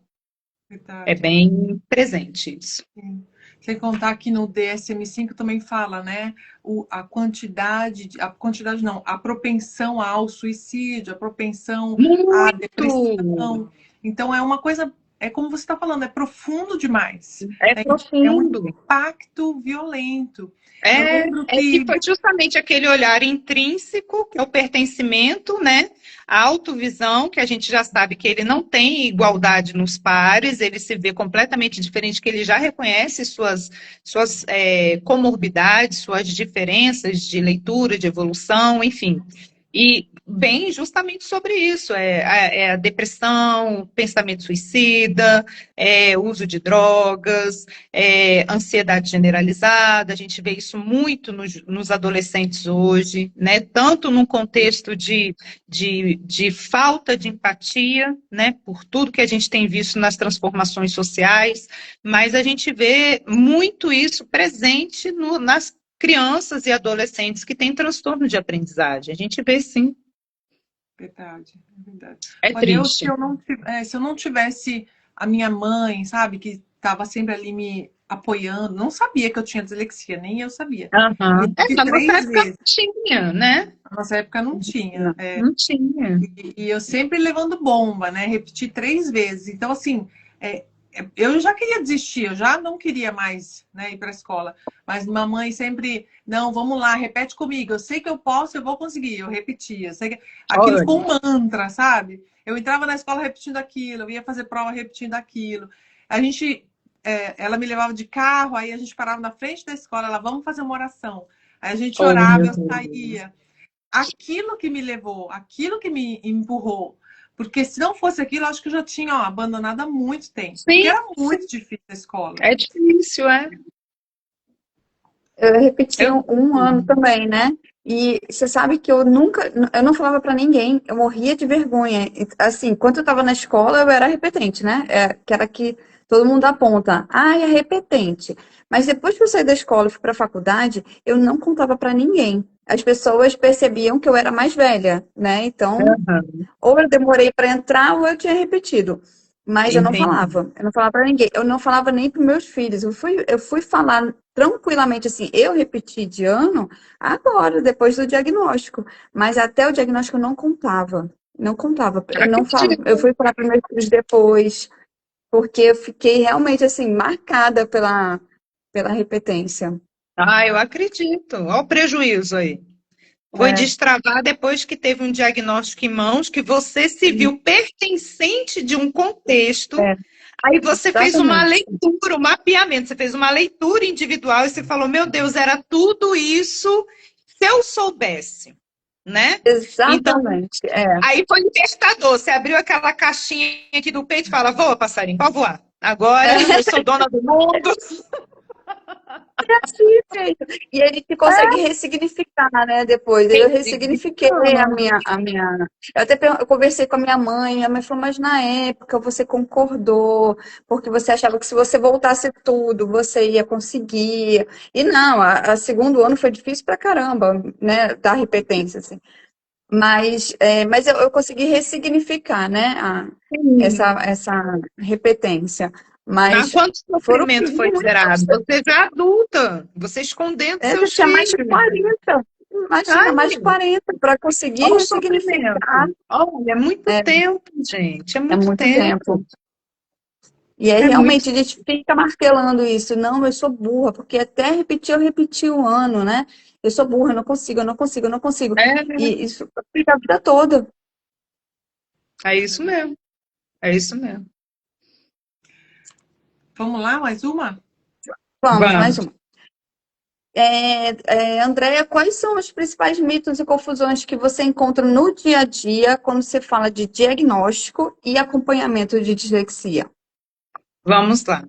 Verdade. É bem presente isso. Sim. Sem contar que no DSM-5 também fala, né? A quantidade não, a propensão ao suicídio, a propensão à Muito! depressão. Então é uma coisa, é como você está falando, é profundo demais. É É um profundo. impacto violento. Eu É, lembro é que que foi justamente aquele olhar intrínseco, que é o pertencimento, né? A autovisão, que a gente já sabe que ele não tem igualdade nos pares, ele se vê completamente diferente, que ele já reconhece suas comorbidades, suas diferenças de leitura, de evolução, enfim. E bem justamente sobre isso, é a depressão, pensamento suicida, uso de drogas, ansiedade generalizada, a gente vê isso muito nos adolescentes hoje, né? Tanto num contexto de falta de empatia, né? Por tudo que a gente tem visto nas transformações sociais, mas a gente vê muito isso presente nas crianças e adolescentes que têm transtorno de aprendizagem. A gente vê sim. verdade, é verdade. É Olha, triste. se eu não tivesse a minha mãe, sabe, que estava sempre ali me apoiando, não sabia que eu tinha dislexia, nem eu sabia. Eu Uhum. repeti Na nossa 3 época vezes. não tinha, né? Na nossa época não tinha. Não tinha. E eu sempre levando bomba, né? Repeti 3 vezes. Então, assim, eu já queria desistir, eu já não queria mais, né, ir para a escola. Mas mamãe sempre, não, vamos lá, repete comigo. Eu sei que eu posso, eu vou conseguir. Eu repetia. Eu sei que... Aquilo Olha, ficou um mantra, sabe? Eu entrava na escola repetindo aquilo, eu ia fazer prova repetindo aquilo. Ela me levava de carro, aí a gente parava na frente da escola, ela, vamos fazer uma oração. Aí a gente oh, orava, meu eu Deus. saía. Aquilo que me levou, aquilo que me empurrou. Porque se não fosse aquilo, eu acho que eu já tinha abandonado há muito tempo. Porque Sim, era muito difícil a escola. é difícil, é. Eu repeti Eu, um ano também, né? E você sabe que eu não falava pra ninguém, eu morria de vergonha. Assim, enquanto eu tava na escola, eu era repetente, né? Que era que todo mundo aponta, é repetente. Mas depois que eu saí da escola e fui pra faculdade, eu não contava pra ninguém. As pessoas percebiam que eu era mais velha, né? Então, Aham, ou eu demorei para entrar ou eu tinha repetido. Mas entendi. eu não falava para ninguém, eu não falava nem para meus filhos. Eu fui falar tranquilamente assim, eu repeti de ano agora, depois do diagnóstico. Mas até o diagnóstico eu não contava. Não contava, eu não falava. Eu Acredito. fui falar para meus filhos depois, porque eu fiquei realmente assim, marcada pela repetência. Eu acredito. Olha o prejuízo aí. Foi É, destravar depois que teve um diagnóstico em mãos, que você se viu pertencente de um contexto. é, Aí você fez uma exatamente. leitura, um mapeamento, você fez uma leitura individual e você falou: meu Deus, era tudo isso se eu soubesse, né? Então, Exatamente. É. aí foi libertador. Você abriu aquela caixinha aqui do peito e fala: voa, passarinho, pode voar. Agora eu sou dona do mundo. Sim, feito. E a gente consegue ressignificar, né, depois. Eu ressignifiquei eu conversei com a minha mãe falou, mas na época você concordou, porque você achava que se você voltasse tudo, você ia conseguir. E não, a segundo ano foi difícil pra caramba, né, da repetência, assim. Mas eu consegui ressignificar, né, essa repetência. Mas Mas quanto foram sofrimento foi gerado? Você já é adulta, você escondendo eu já seus tinha mais de filhos. 40. Imagina, Ai, mais de 40 para conseguir olha o ressignificar. sofrimento. Olha, é muito É, tempo, gente. É é muito muito tempo. tempo. E aí, É muito. realmente, a gente fica martelando isso. Não, eu sou burra, porque até repetir, eu repeti um ano, né? Eu sou burra, eu não consigo, eu não consigo, eu não consigo. É, E isso fica a vida toda. é isso mesmo. É isso mesmo. Vamos lá, mais uma? Vamos, mais Vamos. uma. Andréia, quais são os principais mitos e confusões que você encontra no dia a dia quando você fala de diagnóstico e acompanhamento de dislexia? Vamos lá.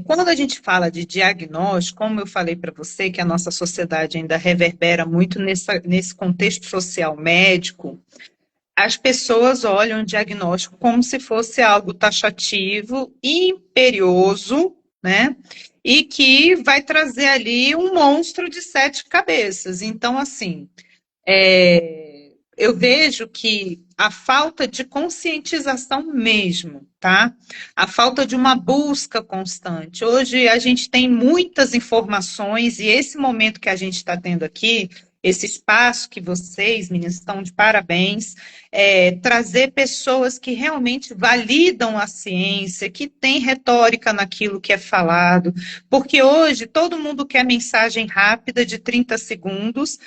Quando a gente fala de diagnóstico, como eu falei para você, que a nossa sociedade ainda reverbera muito nesse contexto social médico, as pessoas olham o diagnóstico como se fosse algo taxativo e imperioso, né? E que vai trazer ali um monstro de 7 cabeças. Então, assim, eu vejo que a falta de conscientização mesmo, tá? A falta de uma busca constante. Hoje a gente tem muitas informações e esse momento que a gente está tendo aqui, esse espaço que vocês, meninas, estão de parabéns, trazer pessoas que realmente validam a ciência, que têm retórica naquilo que é falado, porque hoje todo mundo quer mensagem rápida de 30 segundos,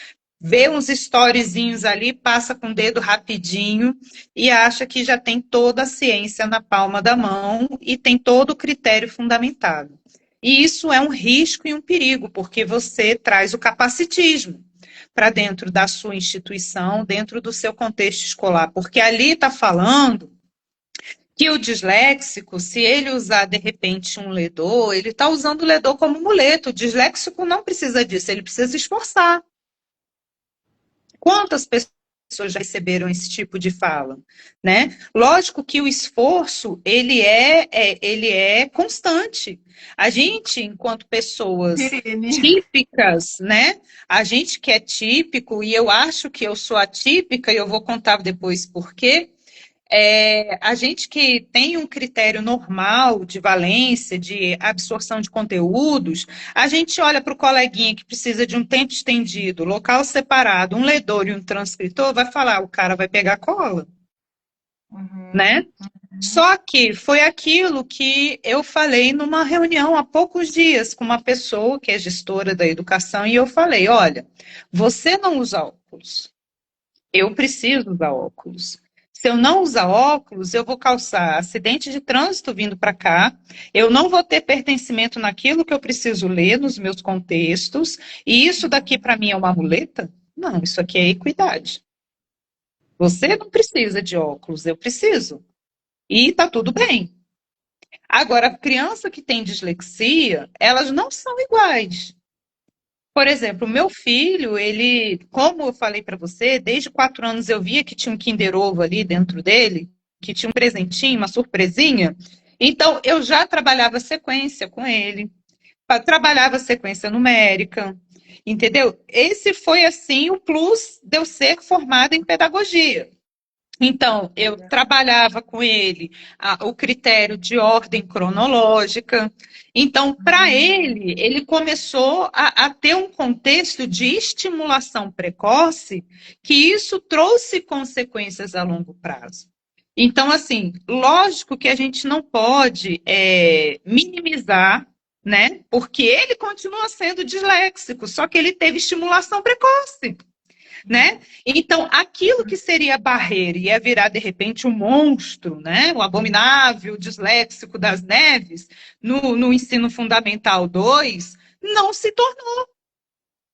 vê uns storyzinhos ali, passa com o dedo rapidinho e acha que já tem toda a ciência na palma da mão e tem todo o critério fundamentado. E isso é um risco e um perigo, porque você traz o capacitismo para dentro da sua instituição, dentro do seu contexto escolar, porque ali está falando que o disléxico, se ele usar, de repente, um ledor, ele está usando o ledor como muleto. O disléxico não precisa disso, ele precisa se esforçar. Quantas pessoas já receberam esse tipo de fala, né? Lógico que o esforço, ele é constante. A gente, enquanto pessoas típicas, né? A gente que é típico, e eu acho que eu sou atípica, e eu vou contar depois por quê. A gente que tem um critério normal de valência, de absorção de conteúdos, a gente olha para o coleguinha que precisa de um tempo estendido, local separado, um ledor e um transcritor, vai falar, o cara vai pegar cola, né? Só que foi aquilo que eu falei numa reunião há poucos dias com uma pessoa que é gestora da educação, e eu falei, olha, você não usa óculos, eu preciso usar óculos. Se eu não usar óculos, eu vou causar acidente de trânsito vindo para cá, eu não vou ter pertencimento naquilo que eu preciso ler nos meus contextos, e isso daqui para mim é uma muleta? Não, isso aqui é equidade. Você não precisa de óculos, eu preciso. E está tudo bem. Agora, a criança que tem dislexia, elas não são iguais. Por exemplo, o meu filho, ele, como eu falei para você, desde 4 anos eu via que tinha um Kinder Ovo ali dentro dele, que tinha um presentinho, uma surpresinha. Então, eu já trabalhava sequência com ele, trabalhava sequência numérica, entendeu? Esse foi, assim, o plus de eu ser formada em pedagogia. Então, eu trabalhava com ele o critério de ordem cronológica. Então, para ele, ele começou a ter um contexto de estimulação precoce, que isso trouxe consequências a longo prazo. Então, assim, lógico que a gente não pode minimizar, né? Porque ele continua sendo disléxico, só que ele teve estimulação precoce. Né? Então, aquilo que seria barreira e ia virar, de repente, um monstro, né? O abominável disléxico das neves, no ensino fundamental 2, não se tornou.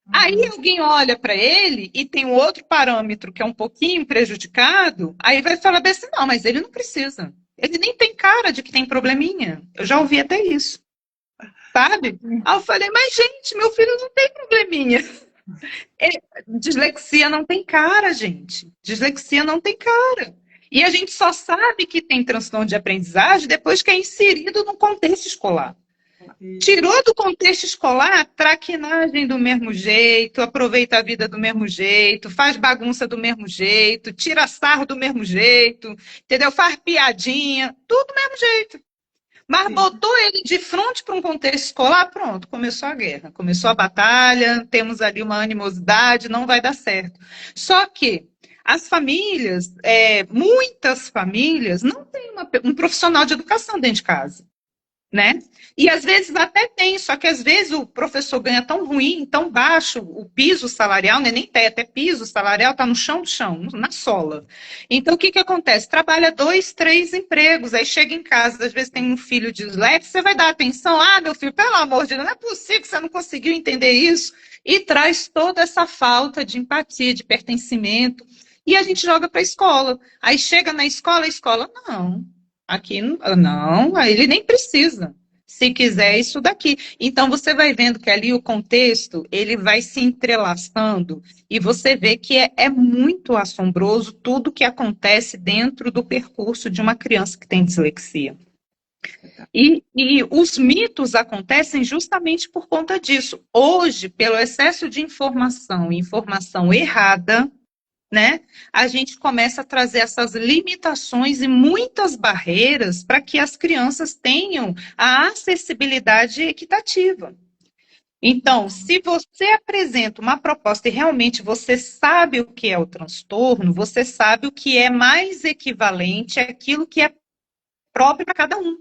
Aí alguém olha para ele e tem um outro parâmetro que é um pouquinho prejudicado, aí vai falar assim, não, mas ele não precisa. Ele nem tem cara de que tem probleminha. Eu já ouvi até isso. Sabe? Aí eu falei, mas gente, meu filho não tem probleminha. Dislexia não tem cara, gente. Dislexia não tem cara. E a gente só sabe que tem transtorno de aprendizagem depois que é inserido no contexto escolar. Tirou do contexto escolar, traquinagem do mesmo jeito, aproveita a vida do mesmo jeito, faz bagunça do mesmo jeito, tira sarro do mesmo jeito, entendeu? Faz piadinha, tudo do mesmo jeito. Mas botou ele de frente para um contexto escolar, pronto, começou a guerra, começou a batalha, temos ali uma animosidade, não vai dar certo. Só que as famílias, muitas famílias, não têm um profissional de educação dentro de casa, né? E às vezes até tem, só que às vezes o professor ganha tão ruim, tão baixo, o piso salarial, não é nem teto, é piso salarial, está no chão do chão, na sola. Então o que acontece? Trabalha 2, 3 empregos, aí chega em casa, às vezes tem um filho disléxico, você vai dar atenção, meu filho, pelo amor de Deus, não é possível que você não conseguiu entender isso, e traz toda essa falta de empatia, de pertencimento, e a gente joga para a escola. Aí chega na escola, a escola, não, aqui não, aí ele nem precisa. Se quiser isso daqui. Então, você vai vendo que ali o contexto, ele vai se entrelaçando e você vê que é muito assombroso tudo que acontece dentro do percurso de uma criança que tem dislexia. E os mitos acontecem justamente por conta disso. Hoje, pelo excesso de informação errada, né, a gente começa a trazer essas limitações e muitas barreiras para que as crianças tenham a acessibilidade equitativa. Então, se você apresenta uma proposta e realmente você sabe o que é o transtorno, você sabe o que é mais equivalente àquilo que é próprio para cada um.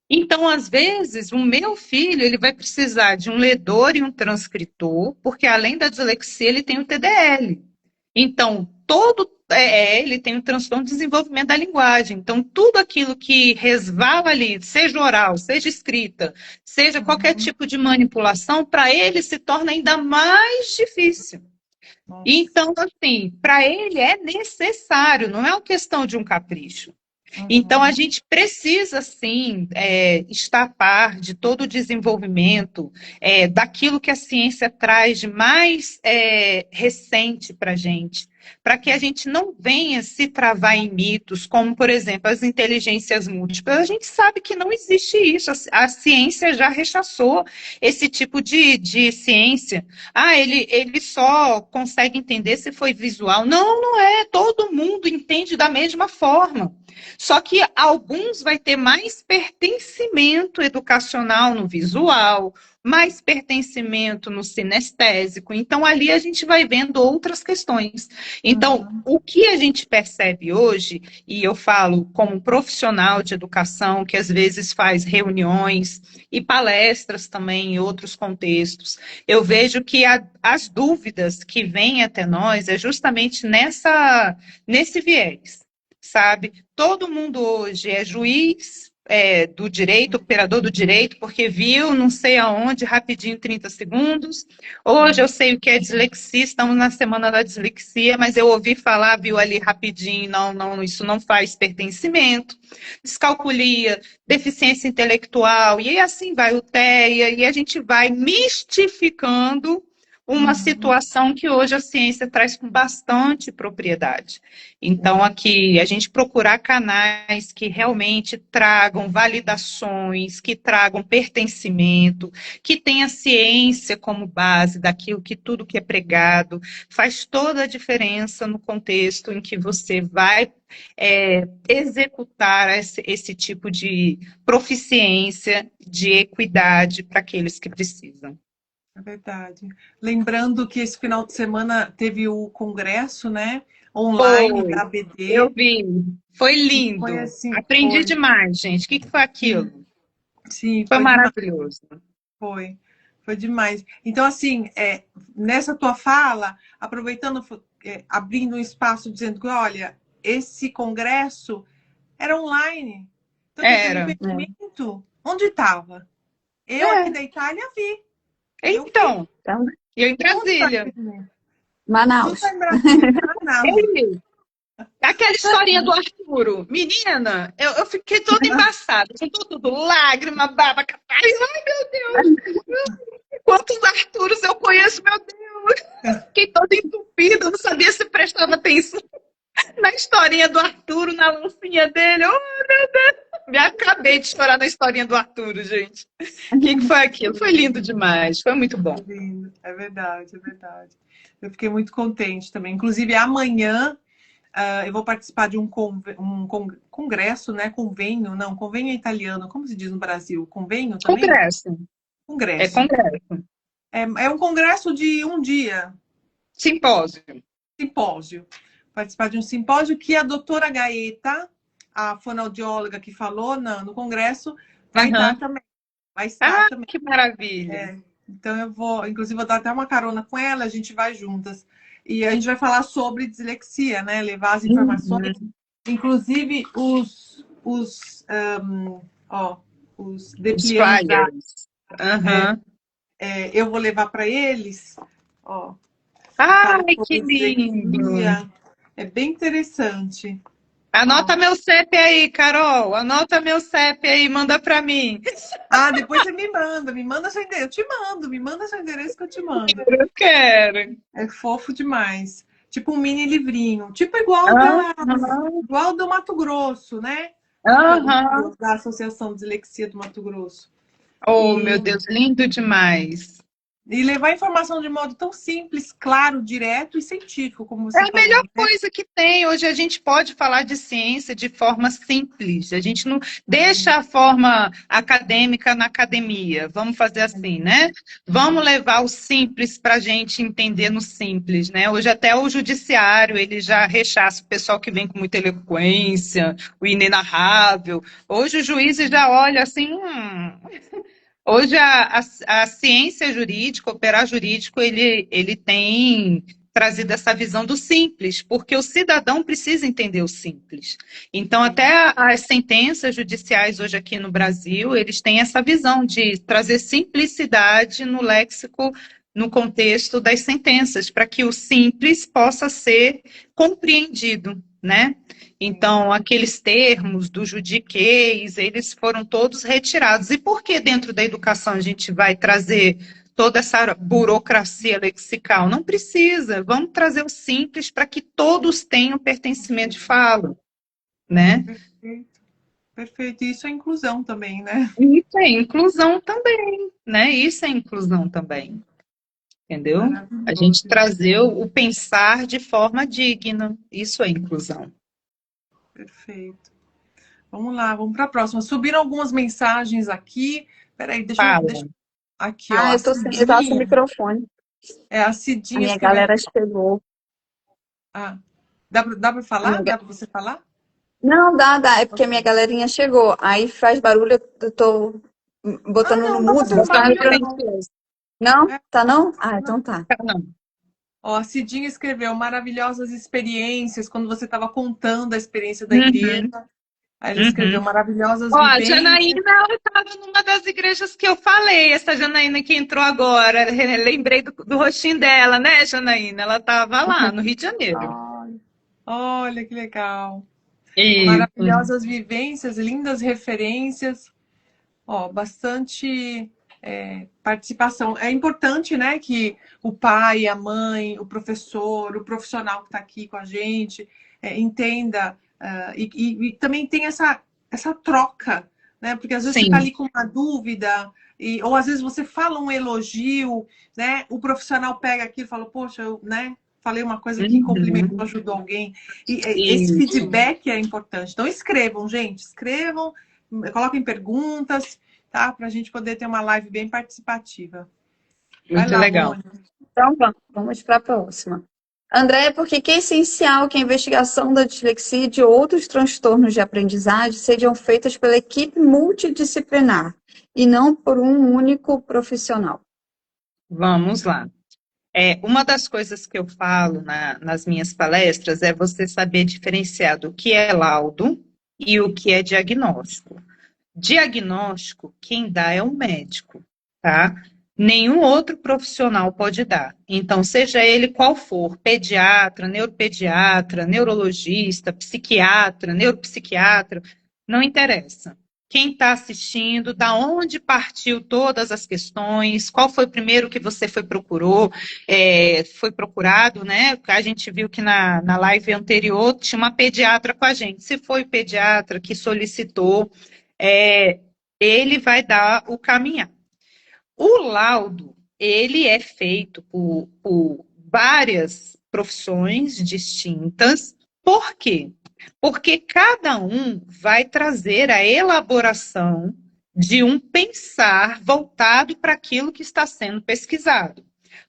Então, às vezes, o meu filho ele vai precisar de um ledor e um transcritor, porque além da dislexia, ele tem o TDL. Então, ele tem um transtorno de desenvolvimento da linguagem. Então, tudo aquilo que resvala ali, seja oral, seja escrita, seja qualquer tipo de manipulação, para ele se torna ainda mais difícil. Então, assim, para ele é necessário, não é uma questão de um capricho. Então, a gente precisa, sim, estar a par de todo o desenvolvimento, daquilo que a ciência traz de mais recente para a gente, para que a gente não venha se travar em mitos, como, por exemplo, as inteligências múltiplas. A gente sabe que não existe isso, a ciência já rechaçou esse tipo de ciência. Ah, ele só consegue entender se foi visual. Não, não é, todo mundo entende da mesma forma. Só que alguns vai ter mais pertencimento educacional no visual, mais pertencimento no sinestésico. Então, ali a gente vai vendo outras questões. Então, o que a gente percebe hoje, e eu falo como profissional de educação, que às vezes faz reuniões e palestras também em outros contextos, eu vejo que as dúvidas que vêm até nós é justamente nesse viés. Sabe? Todo mundo hoje é juiz do direito, operador do direito, porque viu não sei aonde, rapidinho, 30 segundos. Hoje eu sei o que é dislexia, estamos na semana da dislexia, mas eu ouvi falar, viu ali rapidinho, não, isso não faz pertencimento. Descalculia, deficiência intelectual, e assim vai o TEA, e a gente vai mistificando uma situação que hoje a ciência traz com bastante propriedade. Então, aqui, a gente procurar canais que realmente tragam validações, que tragam pertencimento, que tenha ciência como base daquilo que tudo que é pregado, faz toda a diferença no contexto em que você vai executar esse tipo de proficiência, de equidade para aqueles que precisam. É verdade. Lembrando que esse final de semana teve o congresso, né? Online da ABD. Eu vi. Foi lindo. Foi assim, Aprendi demais, gente. O que foi aquilo? Sim, foi maravilhoso. Foi demais. Então, assim, nessa tua fala, aproveitando, abrindo um espaço, dizendo que, olha, esse congresso era online. Então, Era. o impedimento, onde estava? Eu aqui da Itália vi. Então, eu em Brasília. Manaus. Manaus. Aquela historinha do Arturo. Menina, eu fiquei toda embaçada. Juntou tudo, lágrima, baba, capaz. Ai, meu Deus. Quantos Arturos eu conheço, meu Deus. Fiquei toda entupida, não sabia se prestava atenção na historinha do Arturo, na lancinha dele. Oh, meu Deus. Me acabei de chorar na historinha do Arturo, gente. O que foi aquilo? Foi lindo demais. Foi muito bom. Lindo. É verdade, é verdade. Eu fiquei muito contente também. Inclusive, amanhã eu vou participar de um congresso, né? Convênio é italiano. Como se diz no Brasil? Convênio também? Congresso. Congresso. Congresso. É um congresso de um dia. Simpósio. Participar de um simpósio que a doutora Gaeta, a fonoaudióloga que falou no congresso, vai estar também. Vai estar também. Que maravilha. Então eu vou, inclusive, vou dar até uma carona com ela, a gente vai juntas. E a gente vai falar sobre dislexia, né? Levar as informações, inclusive os flyers. Eu vou levar para eles. Ai, que lindo! É bem interessante. Anota meu CEP aí, Carol. Anota meu CEP aí, manda para mim. Depois você me manda seu endereço. Eu te mando, me manda seu endereço que eu te mando. Eu quero. É fofo demais. Tipo um mini livrinho. Tipo igual do Mato Grosso, né? Da Associação de Dislexia do Mato Grosso. Meu Deus, lindo demais. E levar a informação de modo tão simples, claro, direto e científico, como É você a falou, melhor né? coisa que tem. Hoje a gente pode falar de ciência de forma simples. A gente não deixa a forma acadêmica na academia. Vamos fazer assim, né? Vamos levar o simples para a gente entender no simples, né? Hoje até o judiciário ele já rechaça o pessoal que vem com muita eloquência, o inenarrável. Hoje os juízes já olham assim. Hoje a ciência jurídica, operar jurídico, ele tem trazido essa visão do simples, porque o cidadão precisa entender o simples. Então, até as sentenças judiciais hoje aqui no Brasil, eles têm essa visão de trazer simplicidade no léxico, no contexto das sentenças, para que o simples possa ser compreendido, né? Então, aqueles termos do juridiquês, eles foram todos retirados. E por que dentro da educação a gente vai trazer toda essa burocracia lexical? Não precisa. Vamos trazer o simples para que todos tenham pertencimento de fala, né? Perfeito. Perfeito. E isso é inclusão também, né? Isso é inclusão também, né? Isso é inclusão também, entendeu? A gente Maravilhoso. trazer o pensar de forma digna. Isso é inclusão. Perfeito. Vamos lá, vamos para a próxima. Subiram algumas mensagens aqui. Peraí, Fala. aqui, ó. Eu tava sem microfone. A A Cidinha minha escreveu. galera chegou. Ah, dá para falar? Dá para você falar? Não, dá. É porque a minha galerinha chegou. Aí faz barulho, eu tô botando no Não tá mudo. fazendo Tá me barulho, lembrando não. disso. Não? É, Tá não? Ah, então tá. Não. ó, a Cidinha escreveu maravilhosas experiências quando você estava contando a experiência da igreja. Uhum, Aí ela escreveu uhum. maravilhosas Ó, a vivências. Janaína, ela estava numa das igrejas que eu falei, essa Janaína que entrou agora. Lembrei do rostinho dela, né, Janaína? Ela estava lá, no Rio de Janeiro. Olha, olha que legal. Isso. Maravilhosas vivências, lindas referências. Ó, bastante participação. É importante, né, que o pai, a mãe, o professor, o profissional que está aqui com a gente entenda e também tem essa troca, né? Porque às vezes você está Sim. ali com uma dúvida, ou às vezes você fala um elogio, né? O profissional pega aquilo e fala, poxa, eu, né? Falei uma coisa que complementou, Uhum. ajudou alguém. E esse Isso. feedback é importante. Então escrevam, gente, escrevam, coloquem perguntas, tá? Para a gente poder ter uma live bem participativa. Vai Muito lá, legal. Mônica. Então vamos para a próxima. André, por que é essencial que a investigação da dislexia e de outros transtornos de aprendizagem sejam feitas pela equipe multidisciplinar e não por um único profissional? Vamos lá. Uma das coisas que eu falo nas minhas palestras é você saber diferenciar do que é laudo e o que é diagnóstico. Diagnóstico, quem dá é o médico, tá? Nenhum outro profissional pode dar. Então, seja ele qual for, pediatra, neuropediatra, neurologista, psiquiatra, neuropsiquiatra, não interessa. Quem está assistindo, da onde partiu todas as questões, qual foi o primeiro que você foi procurado, né? A gente viu que na live anterior tinha uma pediatra com a gente. Se foi o pediatra que solicitou, é, ele vai dar o caminhar. O laudo, ele é feito por várias profissões distintas. Por quê? Porque cada um vai trazer a elaboração de um pensar voltado para aquilo que está sendo pesquisado.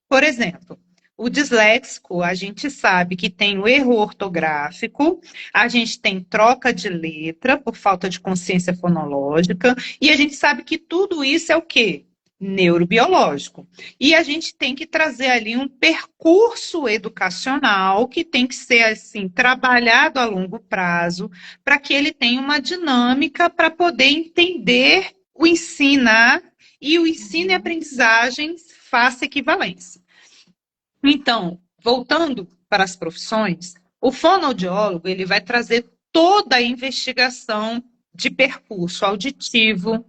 Por exemplo, o disléxico, a gente sabe que tem o erro ortográfico, a gente tem troca de letra por falta de consciência fonológica, e a gente sabe que tudo isso é o quê? Neurobiológico. E a gente tem que trazer ali um percurso educacional que tem que ser assim trabalhado a longo prazo, para que ele tenha uma dinâmica para poder entender o ensinar e o ensino e aprendizagem faça equivalência. Então, voltando para as profissões, o fonoaudiólogo ele vai trazer toda a investigação de percurso auditivo,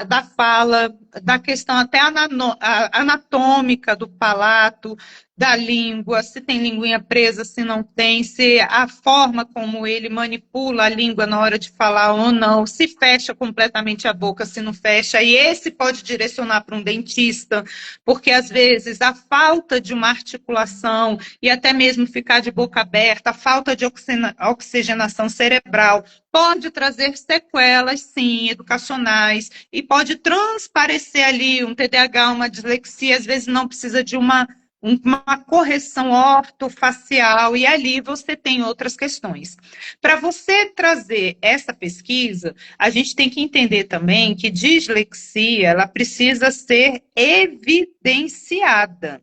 da fala, da questão até anatômica do palato, da língua, se tem linguinha presa, se não tem, se a forma como ele manipula a língua na hora de falar ou não, se fecha completamente a boca, se não fecha, e esse pode direcionar para um dentista, porque às vezes a falta de uma articulação e até mesmo ficar de boca aberta, a falta de oxigenação cerebral pode trazer sequelas, sim, educacionais, e pode transparecer ali um TDAH, uma dislexia, às vezes não precisa de uma correção ortofacial, e ali você tem outras questões. Para você trazer essa pesquisa, a gente tem que entender também que dislexia, ela precisa ser evidenciada.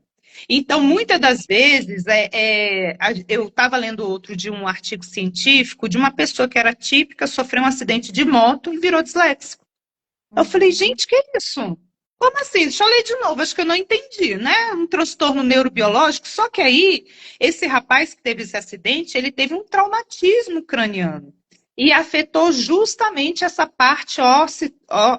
Então, muitas das vezes, eu estava lendo outro de um artigo científico de uma pessoa que era típica, sofreu um acidente de moto e virou disléxico. Eu falei, gente, que é isso? Como assim? Deixa eu ler de novo, acho que eu não entendi, né? Um transtorno neurobiológico, só que aí, esse rapaz que teve esse acidente, ele teve um traumatismo craniano e afetou justamente essa parte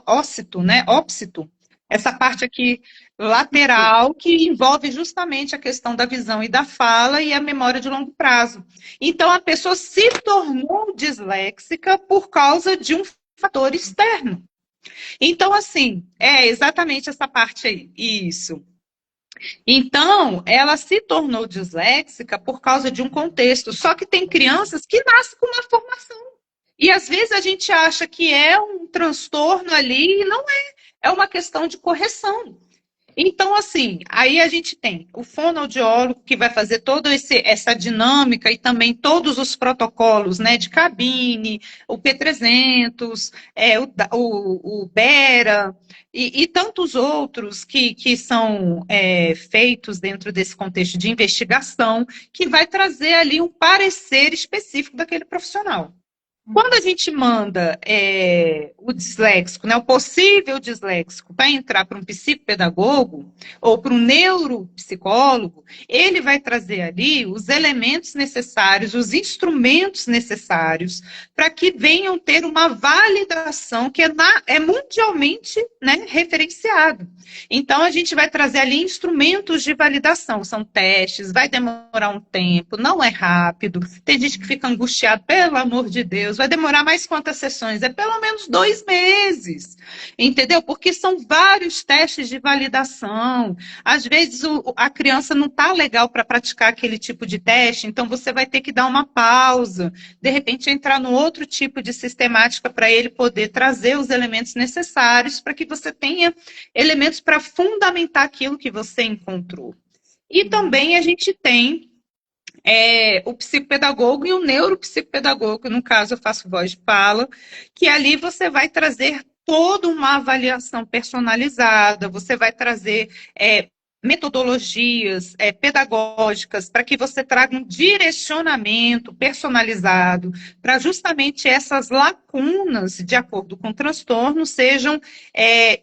óssito, né? Ópsito, essa parte aqui lateral que envolve justamente a questão da visão e da fala e a memória de longo prazo. Então, a pessoa se tornou disléxica por causa de um fator externo. Então, assim, é exatamente essa parte aí, isso. Então, ela se tornou disléxica por causa de um contexto, só que tem crianças que nascem com uma formação. E às vezes a gente acha que é um transtorno ali, e não é uma questão de correção. Então, assim, aí a gente tem o fonoaudiólogo que vai fazer toda essa dinâmica e também todos os protocolos, né, de cabine, o P300, o Bera e tantos outros que são feitos dentro desse contexto de investigação, que vai trazer ali um parecer específico daquele profissional. Quando a gente manda o disléxico, né, o possível disléxico, para entrar para um psicopedagogo ou para um neuropsicólogo, ele vai trazer ali os elementos necessários, os instrumentos necessários para que venham ter uma validação que é mundialmente, né, referenciado. Então, a gente vai trazer ali instrumentos de validação, são testes, vai demorar um tempo, não é rápido, tem gente que fica angustiado, pelo amor de Deus, vai demorar mais quantas sessões? É pelo menos 2 meses, entendeu? Porque são vários testes de validação. Às vezes a criança não está legal para praticar aquele tipo de teste, então você vai ter que dar uma pausa, de repente entrar no outro tipo de sistemática para ele poder trazer os elementos necessários para que você tenha elementos para fundamentar aquilo que você encontrou. E também a gente tem o psicopedagogo e o neuropsicopedagogo, no caso eu faço voz de fala, que ali você vai trazer toda uma avaliação personalizada, você vai trazer metodologias pedagógicas para que você traga um direcionamento personalizado para justamente essas lacunas, de acordo com o transtorno, sejam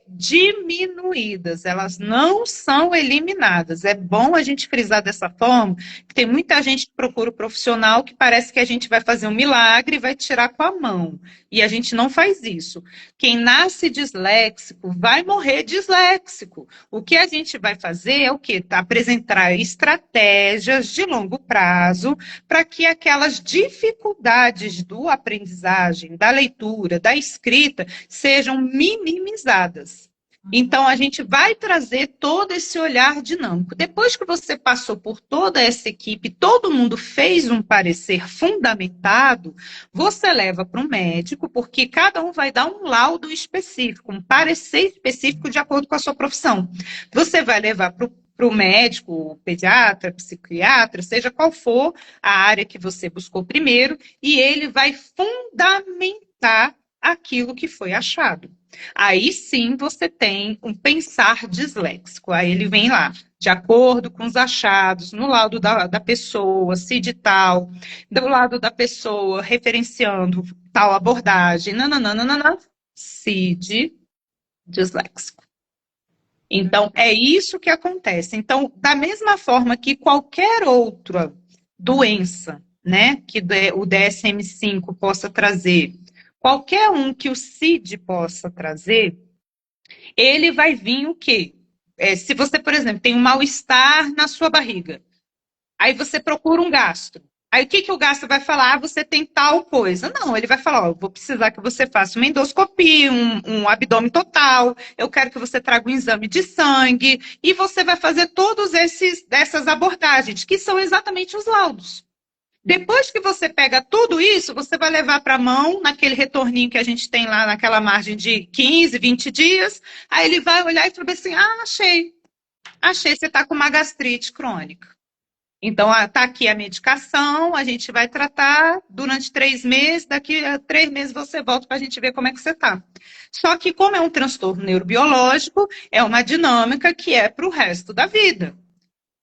diminuídas, elas não são eliminadas. É bom a gente frisar dessa forma, que tem muita gente que procura o profissional que parece que a gente vai fazer um milagre e vai tirar com a mão, e a gente não faz isso. Quem nasce disléxico vai morrer disléxico. O que a gente vai fazer é o quê? Apresentar estratégias de longo prazo para que aquelas dificuldades do aprendizagem, da leitura, da escrita, sejam minimizadas. Então, a gente vai trazer todo esse olhar dinâmico. Depois que você passou por toda essa equipe, todo mundo fez um parecer fundamentado, você leva para o médico, porque cada um vai dar um laudo específico, um parecer específico de acordo com a sua profissão. Você vai levar para o médico, pediatra, psiquiatra, seja qual for a área que você buscou primeiro, e ele vai fundamentar aquilo que foi achado. Aí sim você tem um pensar disléxico. Aí ele vem lá, de acordo com os achados, no laudo da pessoa, CID tal, do lado da pessoa, referenciando tal abordagem, nananana, CID disléxico. Então, é isso que acontece. Então, da mesma forma que qualquer outra doença, né, que o DSM-5 possa trazer, qualquer um que o CID possa trazer, ele vai vir o quê? se você, por exemplo, tem um mal-estar na sua barriga, aí você procura um gastro. Aí o que o gastro vai falar? Ah, você tem tal coisa. Não, ele vai falar, ó, eu vou precisar que você faça uma endoscopia, um abdômen total, eu quero que você traga um exame de sangue, e você vai fazer todos essas abordagens, que são exatamente os laudos. Depois que você pega tudo isso, você vai levar para a mão, naquele retorninho que a gente tem lá, naquela margem de 15, 20 dias, aí ele vai olhar e falar assim, ah, achei, você está com uma gastrite crônica. Então, está aqui a medicação, a gente vai tratar durante 3 meses, daqui a 3 meses você volta para a gente ver como é que você está. Só que, como é um transtorno neurobiológico, é uma dinâmica que é para o resto da vida.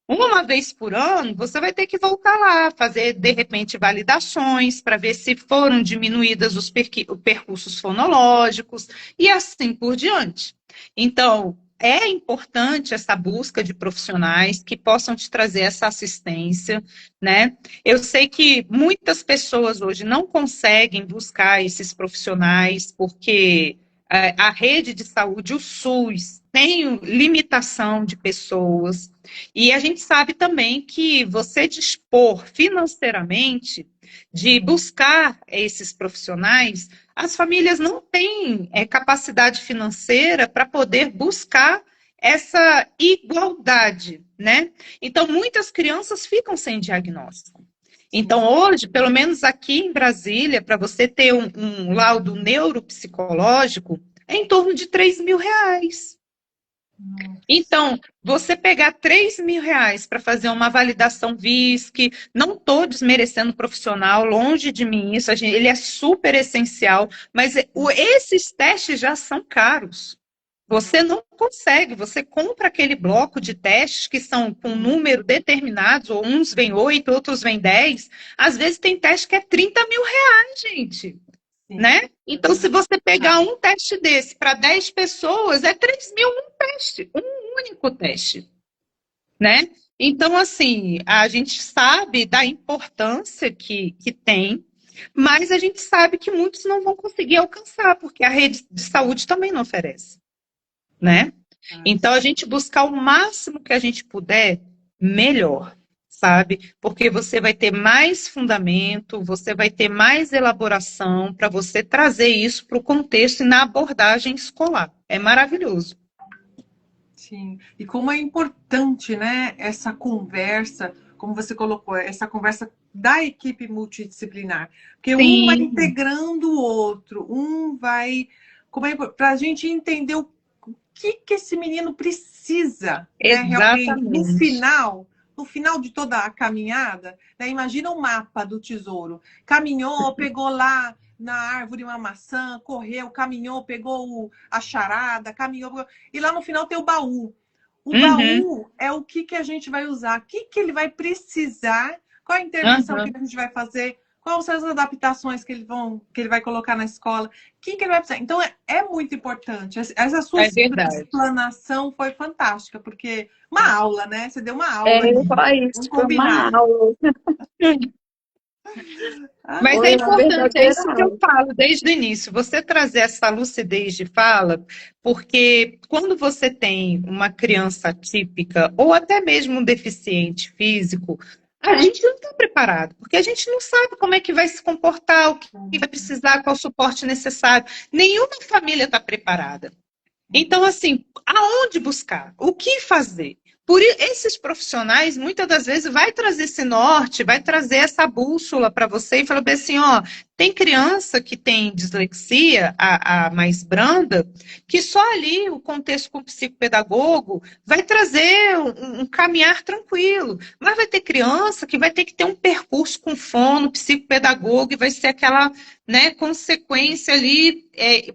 Uma vez por ano, você vai ter que voltar lá, fazer, de repente, validações para ver se foram diminuídas os percursos fonológicos e assim por diante. Então, é importante essa busca de profissionais que possam te trazer essa assistência, né? Eu sei que muitas pessoas hoje não conseguem buscar esses profissionais porque a rede de saúde, o SUS, tem limitação de pessoas. E a gente sabe também que você dispor financeiramente de buscar esses profissionais, as famílias não têm capacidade financeira para poder buscar essa igualdade, né? Então, muitas crianças ficam sem diagnóstico. Então, hoje, pelo menos aqui em Brasília, para você ter um laudo neuropsicológico, é em torno de R$ 3.000. Então, você pegar R$ 3.000 para fazer uma validação VISC, não estou desmerecendo o profissional, longe de mim isso, ele é super essencial, mas esses testes já são caros. Você não consegue, você compra aquele bloco de testes que são com número determinados, ou uns vêm 8, outros vêm 10, às vezes tem teste que é R$ 30.000, gente. Né? Então, se você pegar um teste desse para 10 pessoas, é 3.000 um teste, um único teste, né? Então, assim, a gente sabe da importância que tem, mas a gente sabe que muitos não vão conseguir alcançar, porque a rede de saúde também não oferece, né? Então, a gente buscar o máximo que a gente puder, melhor. Sabe? Porque você vai ter mais fundamento, você vai ter mais elaboração para você trazer isso para o contexto e na abordagem escolar. É maravilhoso. Sim. E como é importante, né, essa conversa, como você colocou, essa conversa da equipe multidisciplinar. Porque um vai integrando o outro, um vai... Para a gente entender o que esse menino precisa, né, realmente, no final de toda a caminhada, né? Imagina o mapa do tesouro. Caminhou, pegou lá na árvore uma maçã, correu, caminhou, pegou a charada, caminhou, e lá no final tem o baú. O baú é o que a gente vai usar, o que ele vai precisar, qual a intervenção que a gente vai fazer, quais são as adaptações que ele vai colocar na escola, o que ele vai precisar. Então, é muito importante. Essa sua explanação foi fantástica, porque uma aula, né? Você deu uma aula. Isso, foi uma aula. Mas é importante, é isso que eu falo desde o início, você trazer essa lucidez de fala, porque quando você tem uma criança atípica, ou até mesmo um deficiente físico, a gente não está preparado, porque a gente não sabe como é que vai se comportar, o que vai precisar, qual o suporte necessário. Nenhuma família está preparada. Então, assim, aonde buscar? O que fazer? Por esses profissionais, muitas das vezes, vai trazer esse norte, vai trazer essa bússola para você e falar assim, ó, tem criança que tem dislexia, a mais branda, que só ali o contexto com o psicopedagogo vai trazer um caminhar tranquilo. Mas vai ter criança que vai ter que ter um percurso com fono, psicopedagogo, e vai ser aquela, né, consequência ali,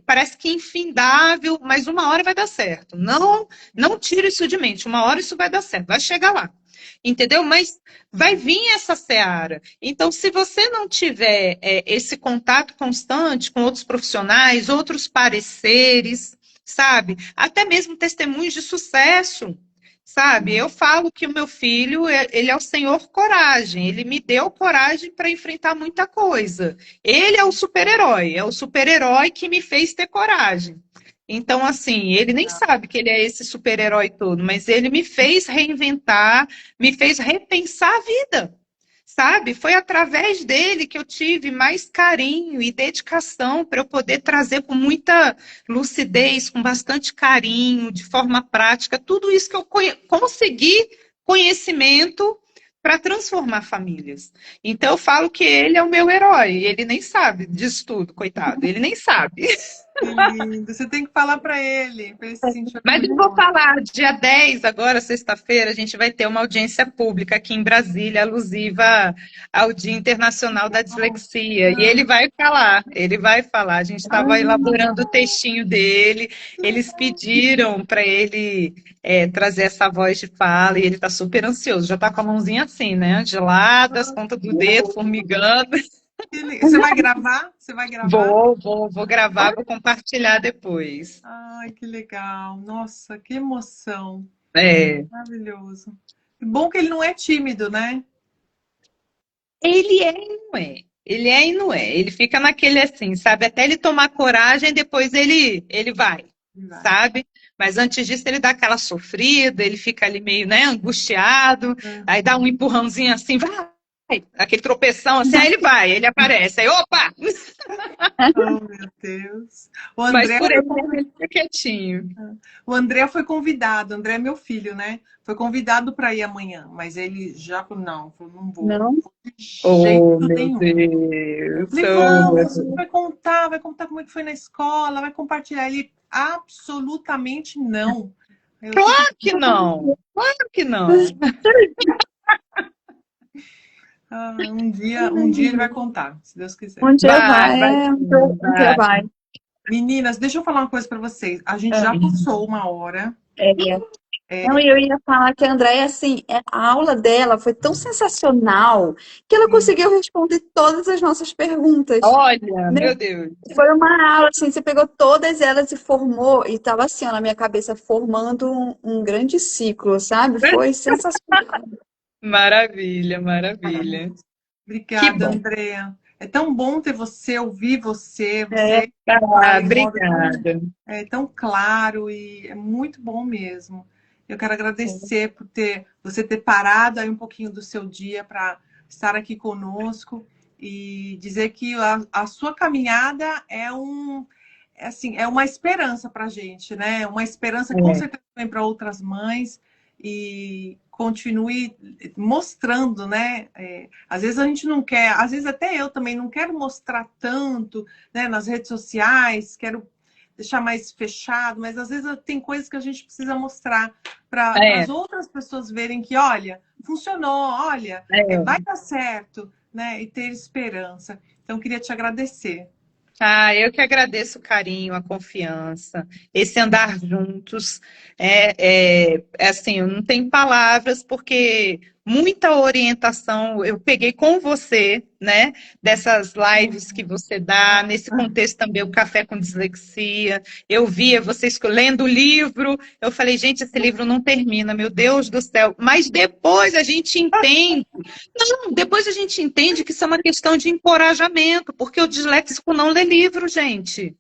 parece que infindável, mas uma hora vai dar certo. Não tire isso de mente, uma hora isso vai dar certo, vai chegar lá. Entendeu? Mas vai vir essa seara. Então, se você não tiver esse contato constante com outros profissionais, outros pareceres, sabe? Até mesmo testemunhos de sucesso, sabe? Eu falo que o meu filho, ele é o senhor coragem. Ele me deu coragem para enfrentar muita coisa. Ele é o super-herói que me fez ter coragem. Então, assim, ele nem sabe que ele é esse super-herói todo, mas ele me fez reinventar, me fez repensar a vida, sabe? Foi através dele que eu tive mais carinho e dedicação para eu poder trazer com muita lucidez, com bastante carinho, de forma prática, tudo isso que eu consegui conhecimento para transformar famílias. Então, eu falo que ele é o meu herói, ele nem sabe disso tudo, coitado, ele nem sabe. Que lindo. Você tem que falar para ele se sentir Mas eu vou orgulhoso. falar, dia 10, agora, sexta-feira, a gente vai ter uma audiência pública aqui em Brasília, alusiva ao Dia Internacional da Dislexia. E ele vai falar. A gente estava elaborando o textinho dele, eles pediram para ele trazer essa voz de fala, e ele está super ansioso, já está com a mãozinha assim, né? Gelada, as pontas do dedo, formigando. Você vai gravar? Você vai gravar? Vou gravar, vou compartilhar depois. Ai, que legal. Nossa, que emoção. É. Maravilhoso. Bom que ele não é tímido, né? Ele é e não é. Ele é e não é. Ele fica naquele assim, sabe? Até ele tomar coragem, depois ele vai, Vai. sabe? Mas antes disso, ele dá aquela sofrida, ele fica ali meio, né, angustiado, aí dá um empurrãozinho assim, vai! Aquele tropeção assim, aí ele vai, ele aparece, aí opa! Oh, meu Deus. O Mas André, por ele ele fica quietinho. o André foi convidado. O André é meu filho, né? Foi convidado para ir amanhã, mas ele já falou, não, falou, não vou. Não? Não vou de Oh, jeito meu nenhum. Deus! Falei, Oh, meu vamos, Deus! vai contar como é que foi na escola, vai compartilhar. Ele, absolutamente não. Eu fico, Claro que não! Claro que não! um dia ele vai contar, se Deus quiser. Um dia vai, Vai um sim, dia vai. vai. Meninas, deixa eu falar uma coisa para vocês. A gente já passou uma hora. Não, e eu ia falar que a Andréia, assim, a aula dela foi tão sensacional que ela conseguiu responder todas as nossas perguntas. Olha, Né? meu Deus! Foi uma aula, assim, você pegou todas elas e formou, e estava assim, ó, na minha cabeça, formando um grande ciclo, sabe? Foi sensacional. Maravilha, maravilha. Que Obrigada, bom. Andréa. É tão bom ter você, ouvir você. É. Você fala em modo Obrigada. tão claro e é muito bom mesmo. Eu quero agradecer por você ter parado aí um pouquinho do seu dia para estar aqui conosco e dizer que a sua caminhada assim, é uma esperança para a gente, né? Uma esperança que com certeza vem para outras mães e continue mostrando, né? Às vezes a gente não quer, às vezes até eu também não quero mostrar tanto, né, nas redes sociais, quero deixar mais fechado, mas às vezes tem coisas que a gente precisa mostrar para as outras pessoas verem que, olha, funcionou, olha, vai dar certo, né? E ter esperança. Então, queria te agradecer. Eu que agradeço o carinho, a confiança, esse andar juntos. Assim, eu não tenho palavras, porque muita orientação eu peguei com você, né? Dessas lives que você dá, nesse contexto também, o Café com Dislexia. Eu via vocês lendo o livro, eu falei, gente, esse livro não termina, meu Deus do céu. Mas depois a gente entende. Não, depois a gente entende que isso é uma questão de encorajamento, porque o disléxico não lê livro, gente.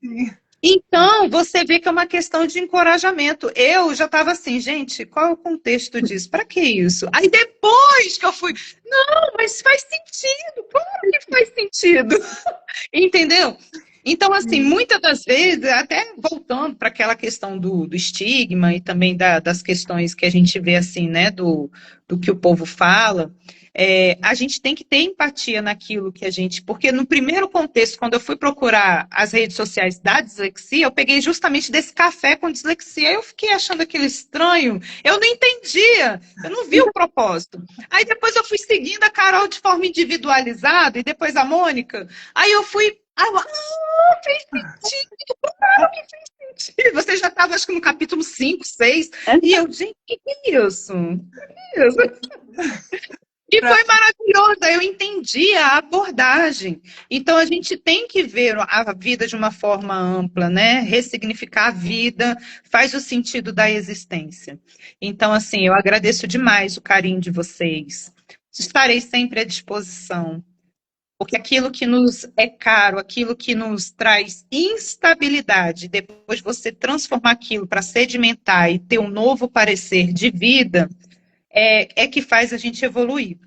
Então, você vê que é uma questão de encorajamento. Eu já estava assim, gente, qual é o contexto disso? Para que isso? Aí depois que eu fui, não, mas faz sentido, claro que faz sentido. Entendeu? Então, assim, muitas das vezes, até voltando para aquela questão do estigma e também das questões que a gente vê assim, né, do que o povo fala, a gente tem que ter empatia naquilo que a gente. Porque no primeiro contexto, quando eu fui procurar as redes sociais da dislexia, eu peguei justamente desse café com dislexia. Eu fiquei achando aquilo estranho, eu não entendia, eu não vi o propósito. Aí depois eu fui seguindo a Carol de forma individualizada, e depois a Mônica. Aí eu fui. Fez sentido, claro que fez sentido. Você já estava, acho que no capítulo 5, 6. E eu, gente, o que é isso? Que é isso? E foi maravilhoso, eu entendi a abordagem. Então, a gente tem que ver a vida de uma forma ampla, né? Ressignificar a vida, faz o sentido da existência. Então, assim, eu agradeço demais o carinho de vocês. Estarei sempre à disposição. Porque aquilo que nos é caro, aquilo que nos traz instabilidade, depois você transformar aquilo para sedimentar e ter um novo parecer de vida, é que faz a gente evoluir.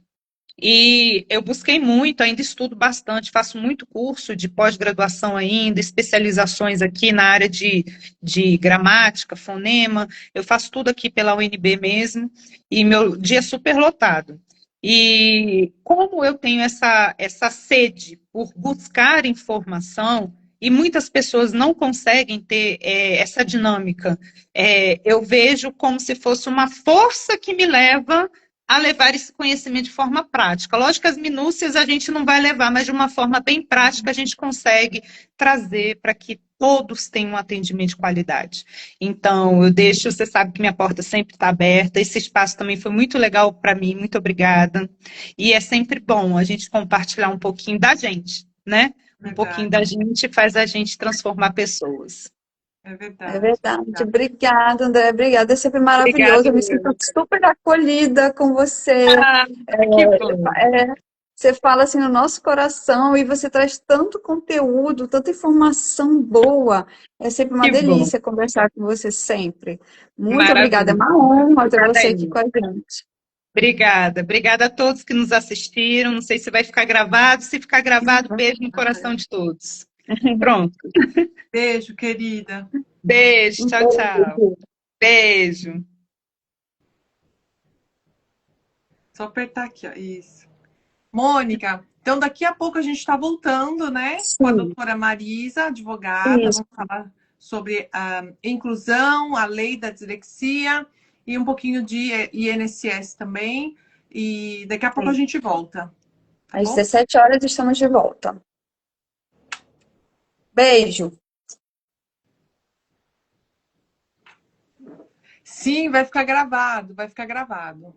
E eu busquei muito, ainda estudo bastante, faço muito curso de pós-graduação ainda, especializações aqui na área de gramática, fonema, eu faço tudo aqui pela UNB mesmo, e meu dia é super lotado. E como eu tenho essa sede por buscar informação, e muitas pessoas não conseguem ter essa dinâmica, eu vejo como se fosse uma força que me leva a levar esse conhecimento de forma prática. Lógico que as minúcias a gente não vai levar, mas de uma forma bem prática a gente consegue trazer para que todos tenham um atendimento de qualidade. Então, eu deixo, você sabe que minha porta sempre está aberta, esse espaço também foi muito legal para mim, muito obrigada. E é sempre bom a gente compartilhar um pouquinho da gente, né? Um pouquinho da gente faz a gente transformar pessoas. É verdade. É verdade. Obrigada, André. Obrigada. É sempre maravilhoso. Obrigada, Eu me sinto super acolhida com você. Que bom. Você fala assim no nosso coração e você traz tanto conteúdo, tanta informação boa. É sempre uma Que bom. delícia conversar com você sempre. Muito obrigada. É Maravilha. uma honra ter Obrigada você aí. aqui com a gente. Obrigada. Obrigada a todos que nos assistiram. Não sei se vai ficar gravado. Se ficar gravado, beijo no coração de todos. Pronto. Beijo, querida. Beijo. Tchau, tchau. Beijo. Só apertar aqui, ó. Isso. Mônica, então daqui a pouco a gente está voltando, né? Sim. Com a doutora Marisa, advogada. Isso. Vamos falar sobre a inclusão, a lei da dislexia e um pouquinho de INSS também. E daqui a pouco a gente volta. Tá Às bom? 17 horas estamos de volta. Beijo. Sim, vai ficar gravado, vai ficar gravado.